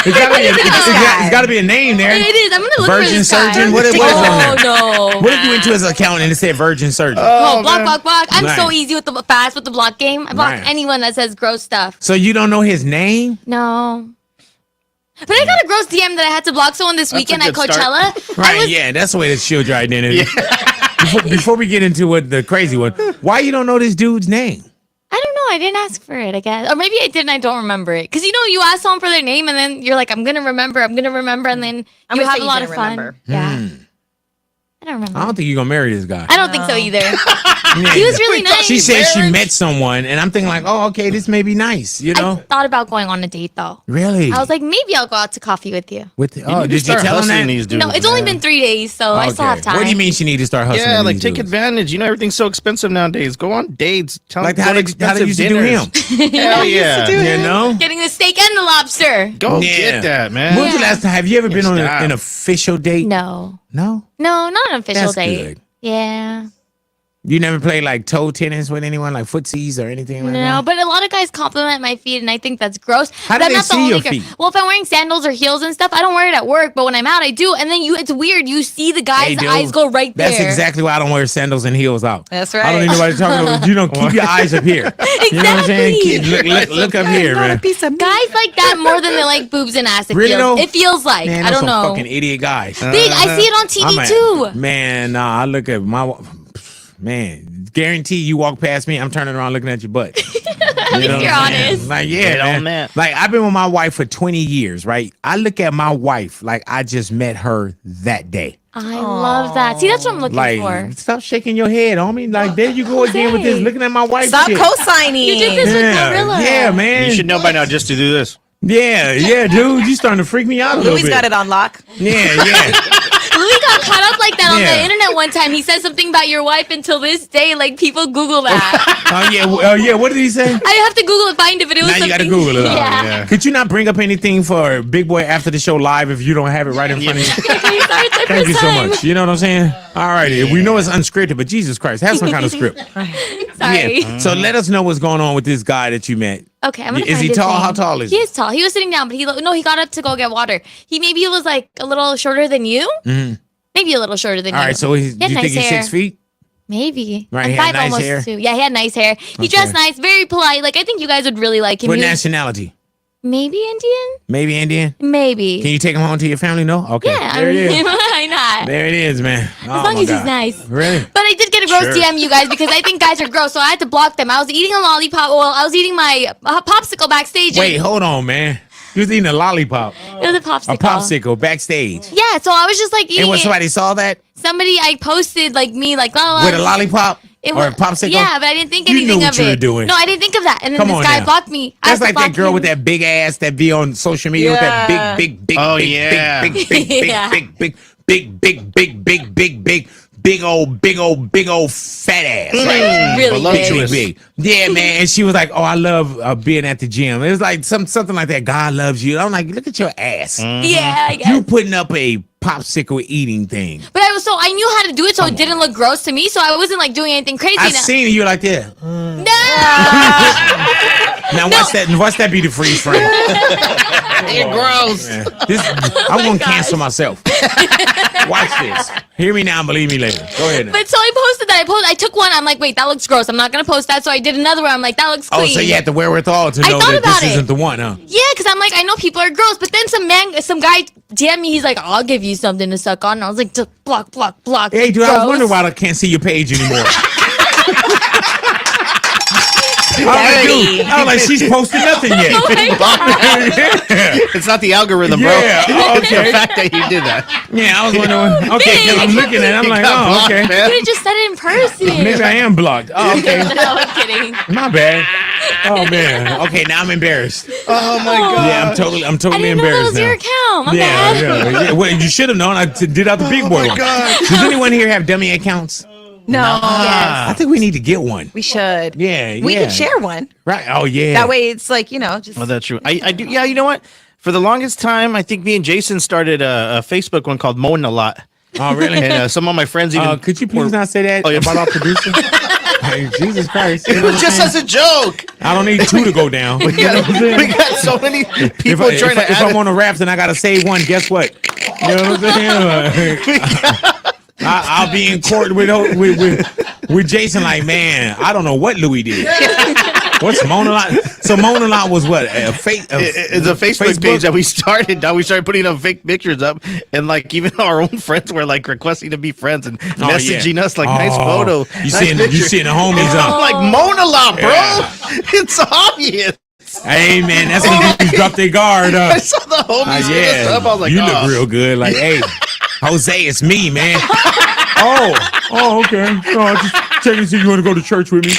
It's got to be a name there. It is. I'm gonna look Virgin for this guy. Surgeon? What is on there? Oh no. What if you went to his account and it said Virgin Surgeon? Oh, block. I'm so Right. easy with the fast with the block game. I block Right. anyone that says gross stuff. So you don't know his name? No. But I got a gross DM that I had to block someone this weekend at good Coachella. start. Right, yeah, that's the way to shield your identity. Before we get into the crazy one, why you don't know this dude's name? I don't know. I didn't ask for it, I guess. Or maybe I did and I don't remember it. Because, you ask someone for their name and then you're like, I'm going to remember. And then I'm you gonna have say a you lot of didn't fun. remember. Yeah. I don't remember. I don't think you're going to marry this guy. I don't think so either. Yeah. He was really nice. She said she met someone, and I'm thinking like, oh, okay, this may be nice, you I know? thought about going on a date, though. Really? I was like, maybe I'll go out to coffee with you. Oh, did you start tell him hustling that? these dudes? No, it's only been 3 days, so I still Okay. have time. What do you mean she need to start hustling? Yeah, like these take dudes? advantage. You know everything's so expensive nowadays. Go on dates. Tell Like them how go to they used to do expensive him. dinners. Hell yeah. You know? Getting the steak and the lobster. Go Yeah. get that, man. When was the last time? Have you ever been on Stop. an official date? No. No? No, not an official That's date. good. Yeah. You never played like toe tennis with anyone, like footsies or anything like that? No, but a lot of guys compliment my feet, and I think that's gross. How But do I'm they not the see only your girl. feet? Well, if I'm wearing sandals or heels and stuff, I don't wear it at work. But when I'm out, I do. And then it's weird. You see the guys' Hey, dude, eyes go right there. That's exactly why I don't wear sandals and heels out. That's I don't right. need nobody talking about, keep your eyes up here. You know what I'm saying? Look up here, man. piece of Guys like that more than they like boobs and ass. It Really, feels. though? It feels like. Man, I those don't some know. fucking idiot guys. Big. I see it on TV too. Man, nah, I look at man, guarantee you walk past me, I'm turning around looking at your butt. You know If what you're I'm saying? honest. Like, Get yeah, on man. that. Like, I've been with my wife for 20 years, right? I look at my wife like I just met her that day. I love that. See, that's what I'm looking Like, for. stop shaking your head on me. Like, there you go again with this, Say. looking at my wife. Stop shit. co-signing. You did this with Gorilla. Yeah, man. You should know by now just to do this. Yeah, dude. You starting to freak me out a little Louis bit. got it on lock. Yeah. Louis got caught up like that on Yeah. the internet one time. He said something about your wife until this day. Like, people Google that. Oh, yeah. What did he say? I have to Google and find if it was Now you something. got to Google it. Yeah. Could you not bring up anything for Big Boy after the show live if you don't have it right in front of you? Thank you so much. You know what I'm saying? All righty. We know it's unscripted, but Jesus Christ, have some kind of script. Sorry. Yeah. So let us know what's going on with this guy that you met. Okay, I'm gonna Is find he his tall? name. How tall is he? he? He is tall. He was sitting down, but he got up to go get water. He was like a little shorter than you. Mhm. Maybe a little shorter than All you. right. So do you had think nice he's hair. 6 feet? Maybe. Right, I'm he had 5 nice almost hair? too. Yeah, he had nice hair. He dressed nice, very polite. Like, I think you guys would really like him. What He was nationality? maybe Indian. Maybe Indian? Maybe. Can you take him home to your family? No? Okay. Yeah. There it is. Why not? There it is, man. As long as he's nice. Really? But I did get a gross Sure. DM, you guys, because I think guys are gross, so I had to block them. I was eating a lollipop. Well, I was eating my popsicle backstage. Wait, hold on, man. You was eating a lollipop. It was a popsicle. A popsicle backstage. Yeah, so I was just like eating And when it. somebody saw that I posted like me, like la la. with a lollipop It or a was- popsicle? Yeah, but I didn't think You anything knew of what you it. were doing. No, I didn't think of that. And then Come this on guy now. blocked me. I That's had to like that block girl him. with that big ass that be on social media with that Yeah. big, Oh, big, yeah. big old fat ass. Like, really voluptuous. big. Yeah, man. And she was like, "Oh, I love being at the gym." It was like something like that. God loves you. I'm like, look at your ass. Yeah, I guess. You putting up a popsicle eating thing. But I knew how to do it, so it didn't look gross to me. So I wasn't like doing anything crazy. I now. seen you like that. No. Now watch that be the freeze frame. You're gross. Yeah. I'm gonna cancel myself. Watch this. Hear me now and believe me later. Go ahead now. But so I posted that. I took one. I'm like, wait, that looks gross. I'm not gonna post that. So I did another one. I'm like, that looks clean. Oh, so you had the wherewithal to I know thought that about this it. isn't the one, huh? Yeah, because I'm like, I know people are gross. But then some guy DM me. He's like, I'll give you something to suck on. And I was like, block. Hey, dude, I was Gross. wondering why I can't see your page anymore. Dirty. I was like, she's posted nothing yet. It's not the algorithm, bro. Yeah, It's the fact that you did that. Yeah, I was wondering. Okay, 'cause I'm looking at it. I'm like, got oh, blocked, okay. You man. could have just said it in person. Maybe I am blocked. Oh, okay. No, I'm kidding. My bad. Oh man. Okay, now I'm embarrassed. Oh my god. Yeah, I'm totally I didn't know that embarrassed was now. your account. My Yeah, bad. yeah. Well, you should have known. I did out the big boy one. Does anyone here have dummy accounts? No. I think we need to get one. We should. Yeah, We yeah. could share one. Right. Oh yeah. That way it's like, just. Well, that's true. I do. Yeah, you know what? For the longest time, I think me and Jason started a Facebook one called Mowing a Lot. Oh really? And some of my friends even. Could you please not say that Oh, yeah. about our producer? Hey, Jesus Christ. It was just as a joke. I don't need two to go down. You know what I'm saying? We got so many people if trying to if add I'm on a raft and I gotta save one, guess what? You know what I'm saying? I'll be in court with Jason. Like, man, I don't know what Louis did. What's Mona Lot? So Mona Lot was what? It's a Facebook page that we started. Now we started putting up fake pictures up, and like even our own friends were like requesting to be friends and messaging us like nice photo. You seeing the homies up? I'm like Mona Lot, bro. Yeah. It's obvious. Hey man, that's when you drop their guard up. I saw the homies hit us Yeah, up. I was like, you oh. look real good. Like, hey, Jose, it's me, man. Oh, okay. Oh, just checking to see if you want to go to church with me.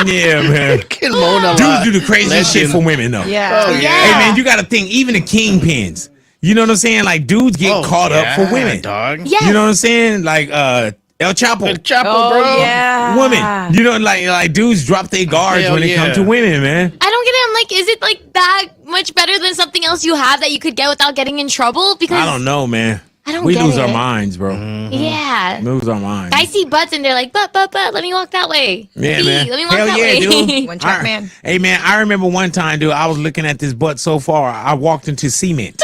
Yeah, man. Fucking Mona Dudes Lot. do the craziest shit for women, though. Yeah. Oh, yeah. Hey, man, you got to think, even the kingpins. You know what I'm saying? Like, dudes get caught up for women. Dog. Yes. You know what I'm saying? Like, El Chapo. El Chapo, Oh, bro. yeah. Women. You know, like dudes drop their guards Hell when it comes to yeah. women, man. I don't get it. I'm like, is it like that much better than something else you have that you could get without getting in trouble? Because I don't know, man. I don't We get lose our it. minds, bro. Yeah. Lose our minds. I see butts and they're like, but, let me walk that way. Yeah, See, man. Let me walk Hell that yeah, way. dude. One track I- man. Hey, man, I remember one time, dude, I was looking at this butt so far, I walked into cement.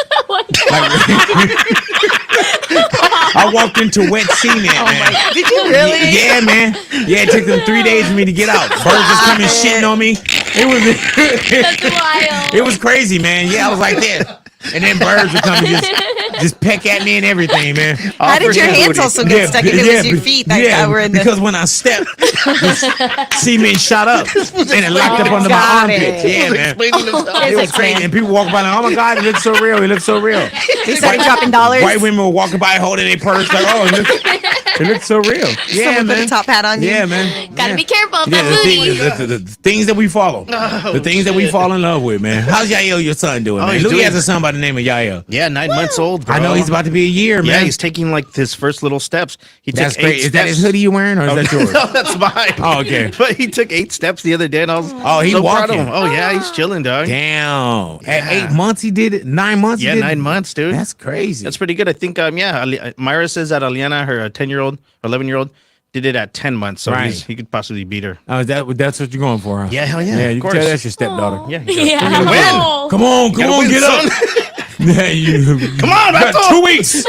I walked into wet cement, man. Did you really? Yeah, man. Yeah, it took them 3 days for me to get out. Birds was coming shitting on me. That's wild. It was crazy, man. Yeah, I was like this. And then birds would come and just peck at me and everything, man. How did your hands also get stuck? If it was your feet that were in the... because when I stepped, the cement shot up and it locked up under my Got armpits. it. Yeah, man. It was crazy. man. And people walk by like, oh my God, it looks so real. It looks so real. They started dropping dollars. White women were walking by holding their purse like, oh, it looks so real. Yeah, Someone put man. a top hat on you. Yeah, man. Gotta Yeah. be careful of Yeah, that booty. the things that we follow. The things that we fall in love with, man. How's Yael, your son, doing, man? he's Louis doing- has a son by the name of Yael. Yeah, 9 months old, bro. I know he's about to be a year, man. Yeah, he's taking like his first little steps. He That's took great. 8 Is that his steps. hoodie you wearing, or is that yours? No, that's mine. Oh, okay. But he took 8 steps the other day, and I was he so proud of walking. him. Oh yeah, he's chilling, dog. Damn. Yeah. At 8 months, he did it. 9 months. Yeah, he did 9 months, dude. That's crazy. That's pretty good. I think, Myra says that Aliana, her 10-year-old, 11-year-old, did it at 10 months, so Right. he could possibly beat her. Oh, that's what you're going for, huh? Yeah, hell yeah. Yeah, of you can course. tell that's your stepdaughter. Yeah, Yeah. win. Come on, Gotta win, get up. son. Yeah, you. Come on, got Beto. 2 weeks.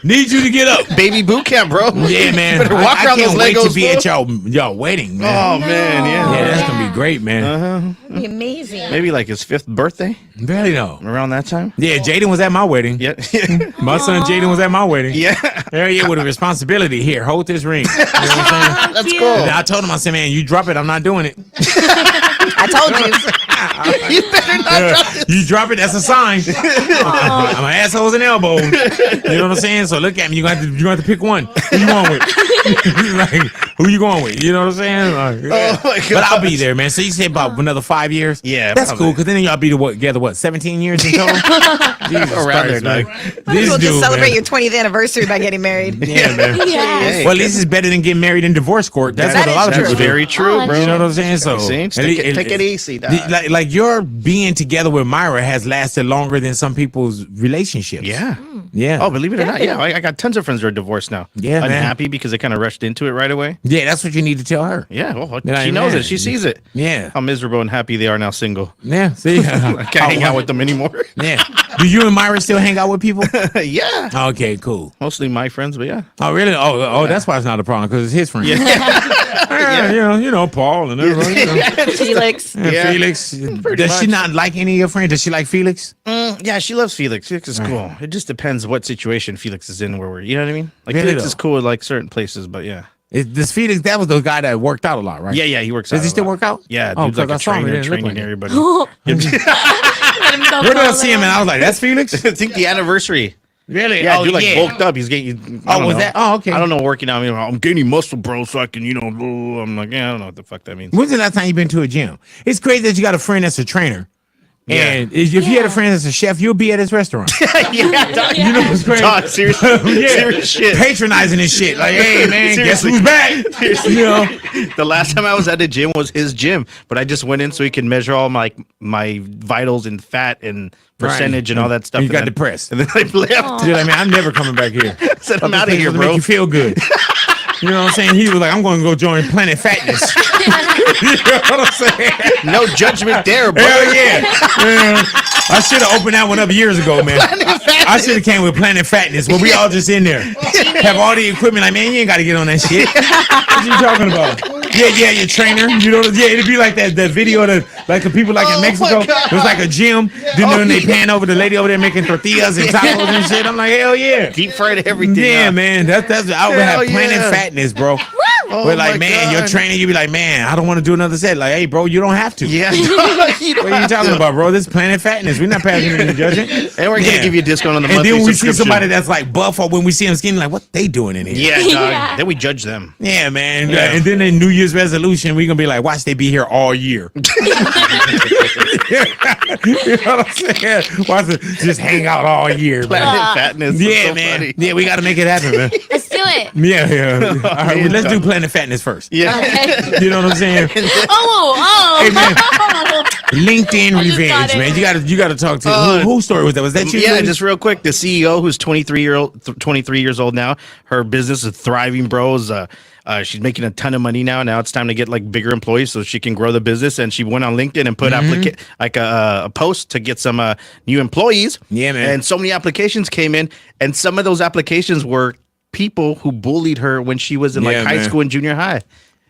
Need you to get up. Baby boot camp, bro. Yeah, man. Better walk I around can't those wait Legos, to be bro. at y'all wedding, man. Oh man, yeah. Yeah, that's gonna be great, man. That'd be amazing. Maybe like his 5th birthday Really though. around that time. Yeah, Jaden was at my wedding. Yeah, My son Jaden was at my wedding. yeah. Hell yeah, with a responsibility. Here, hold this ring. You know what I'm saying? That's Cute. cool. And I told him, I said, man, you drop it, I'm not doing it. I told you. You better not drop this. You drop it, that's a sign. I'm an assholes and elbows. You know what I'm saying? So look at me. You're gonna have to pick one. Who you going with? Like, who you going with? You know what I'm saying? Like, yeah. Oh, my But I'll be gosh. there, man. So you said about another 5 years? Yeah, That's probably. cool, because then y'all be together, 17 years in total? Jesus Around there, Christ, man. dog. This We'll dude, just celebrate man. your 20th anniversary by getting married. Yeah, man. Yes. Well, at least it's better than getting married in divorce court. That's That what a is lot of true. people That's do. very true, Oh, bro. You know what I'm saying? So See? at Take least- it easy, dog. like your being together with Myra has lasted longer than some people's relationships. Yeah. Yeah. Oh, believe it or not, yeah. I got tons of friends who are divorced now. Yeah, man. Unhappy because they kind of rushed into it right away. Yeah, that's what you need to tell her. Yeah, well, Yeah, she knows man. it. She sees it. Yeah. How miserable and happy they are now single. Yeah. See? I can't hang out with them anymore. Yeah. Do you and Myra still hang out with people? Yeah. Okay, cool. Mostly my friends, but yeah. Oh, really? Oh, that's why it's not a problem, because it's his friend. Yeah. Yeah, you know, Paul and everybody. You know. Felix. And Yeah. Felix. Pretty Does she much. not like any of your friends? Does she like Felix? Yeah, she loves Felix. Felix is cool. It just depends what situation Felix is in where we're, you know what I mean? Like Really Felix though? is cool at like certain places, but yeah. This Felix, that was the guy that worked out a lot, right? Yeah, he works out. Does he a still lot. work out? Yeah, Oh, dude's like a I saw him, he trainer, didn't look training like it. everybody. Let him go Where did I follow see him? And I was like, that's Felix? I think the anniversary. Really? Yeah, oh, dude, like yeah. bulked up. He's getting. I Oh, don't was know. that? Oh, okay. I don't know. Working out. I'm gaining muscle, bro. So I can, I'm like, yeah, I don't know what the fuck that means. When's the last time you been to a gym? It's crazy that you got a friend that's a trainer. And if you had a friend that's a chef, you'll be at his restaurant. You know what's crazy? Dog, seriously, serious shit. Patronizing this shit. Like, hey, man, guess Seriously. who's back? Seriously. You know? The last time I was at the gym was his gym, but I just went in so he could measure all my vitals and fat and percentage and all that stuff. And you got then, depressed. And then I left. Dude, I mean, I'm never coming back here. I said, I'm out of here, to bro. Make you feel good. You know what I'm saying? He was like, I'm going to go join Planet Fatness. You know what I'm saying? No judgment there, bro. Hell yeah. I should have opened that one up years ago, man. I should have came with Planet Fatness where we all just in there. Have all the equipment. Like, man, you ain't got to get on that shit. What you talking about? Yeah, your trainer. You know, yeah, it'd be like that video that like the people like in Mexico. It was like a gym. Then they pan over the lady over there making tortillas and tacos and shit. I'm like, hell yeah. Deep fried everything. Yeah, man. That's I would have Planet Fatness, bro. Oh but like, my man, your God. trainer, you be like, man, I don't want to do another set. Like, hey, bro, you don't have to. Yeah. What are you talking about, bro? This is Planet Fatness. We're not passing any judgment. And we're gonna give you a discount on the And monthly then when we see subscription. somebody that's like buff, or when we see them skinny, like, what they doing in here? Yeah, dog. Yeah. Then we judge them. Yeah, man. Yeah. And then in New Year's resolution, we're gonna be like, watch they be here all year. You know what I'm saying? Watch it just hang out all year, man. Planet fatness. That's Yeah, so man. funny. Yeah, we gotta make it happen, man. Let's do it. Yeah. All right, well, let's do Planet Fatness first. Yeah. Okay. You know what I'm saying? Oh. Hey, man. LinkedIn I just got revenge, it. man. You gotta talk to whose story was that? Was that you? Yeah, Julie? just real quick. The CEO, who's 23 years old now, her business is thriving, bros. She's making a ton of money now. Now it's time to get like bigger employees so she can grow the business. And she went on LinkedIn and put a post to get some new employees. Yeah, man. And so many applications came in, and some of those applications were people who bullied her when she was in like Yeah, high man. school and junior high.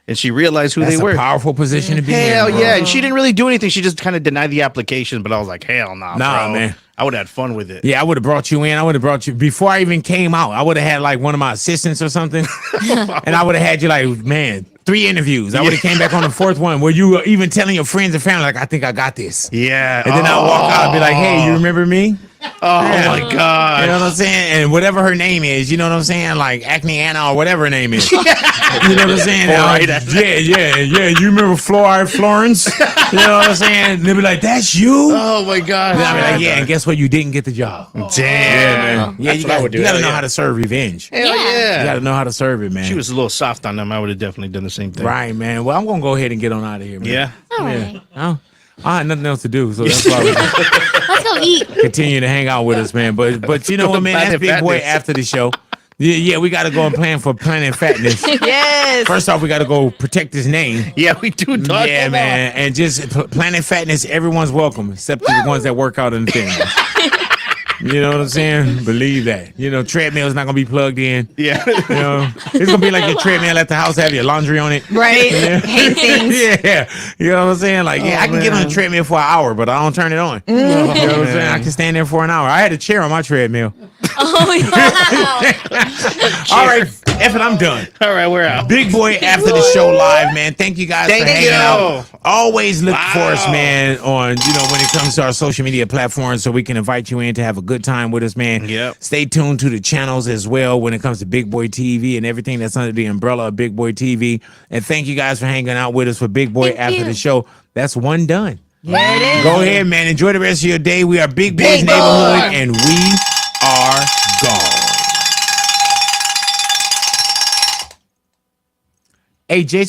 And she realized who That's they a were. powerful position to be Hell in. Bro. yeah. And she didn't really do anything. She just kind of denied the application. But I was like, hell nah, bro. Man. I would have had fun with it. Yeah, I would have brought you in. I would have brought you before I even came out. I would have had like one of my assistants or something, and I would have had you like, man, 3 interviews. I would have came back on the 4th one where you were even telling your friends and family like, I think I got this. Yeah. And then I'll walk out and be like, hey, you remember me? Oh Yeah. my God. You know what I'm saying? And whatever her name is, you know what I'm saying? Like Acne Anna or whatever her name is. You know what I'm saying? Yeah. You remember Florence? You know what I'm saying? And they'll be like, that's you? Oh my God. And I'll be like, yeah, and guess what? You didn't get the job. Damn. Yeah, That's you what I got would do. to Hell know yeah. how to serve revenge. Hell Yeah. yeah. You got to know how to serve it, man. She was a little soft on them. I would have definitely done the same thing. right, man. Well, I'm going to go ahead and get on out of here, man. Yeah. All right. Oh, I had nothing else to do, so that's why we Let's go eat. continue to hang out with us, man. But you know what, man? That's Planet Big Boy Fatness. after the show. Yeah, we got to go and plan for Planet Fatness. Yes. First off, we got to go protect his name. Yeah, we do, dog. Yeah, Come man. And just Planet Fatness, everyone's welcome, except the ones that work out in the thing. You know what I'm saying? Believe that. You know, treadmill's not going to be plugged in. on. Yeah. You know, it's going to be like your treadmill at the house, have your laundry on it. Right. Hang things. Yeah. You know what I'm saying? Like, yeah, I can get on the treadmill for an hour, but I don't turn it on. You know what I'm saying? I can stand there for an hour. I had a chair on my treadmill. Oh, yeah. All right, F it, I'm done. All right, we're out. Big Boy after the show live, man. Thank you guys Thank for hanging you. out. Always look for us, Wow. man, on, when it comes to our social media platforms so we can invite you in to have a good time with us, man. Yep. Stay tuned to the channels as well when it comes to Big Boy TV and everything that's under the umbrella of Big Boy TV. And thank you guys for hanging out with us for Big Boy Thank after you. the show. That's one done. Yeah, it is. Go ahead, man. Enjoy the rest of your day. We are Big Boy's Big Boy. Neighborhood, and we are gone. Hey, Jason.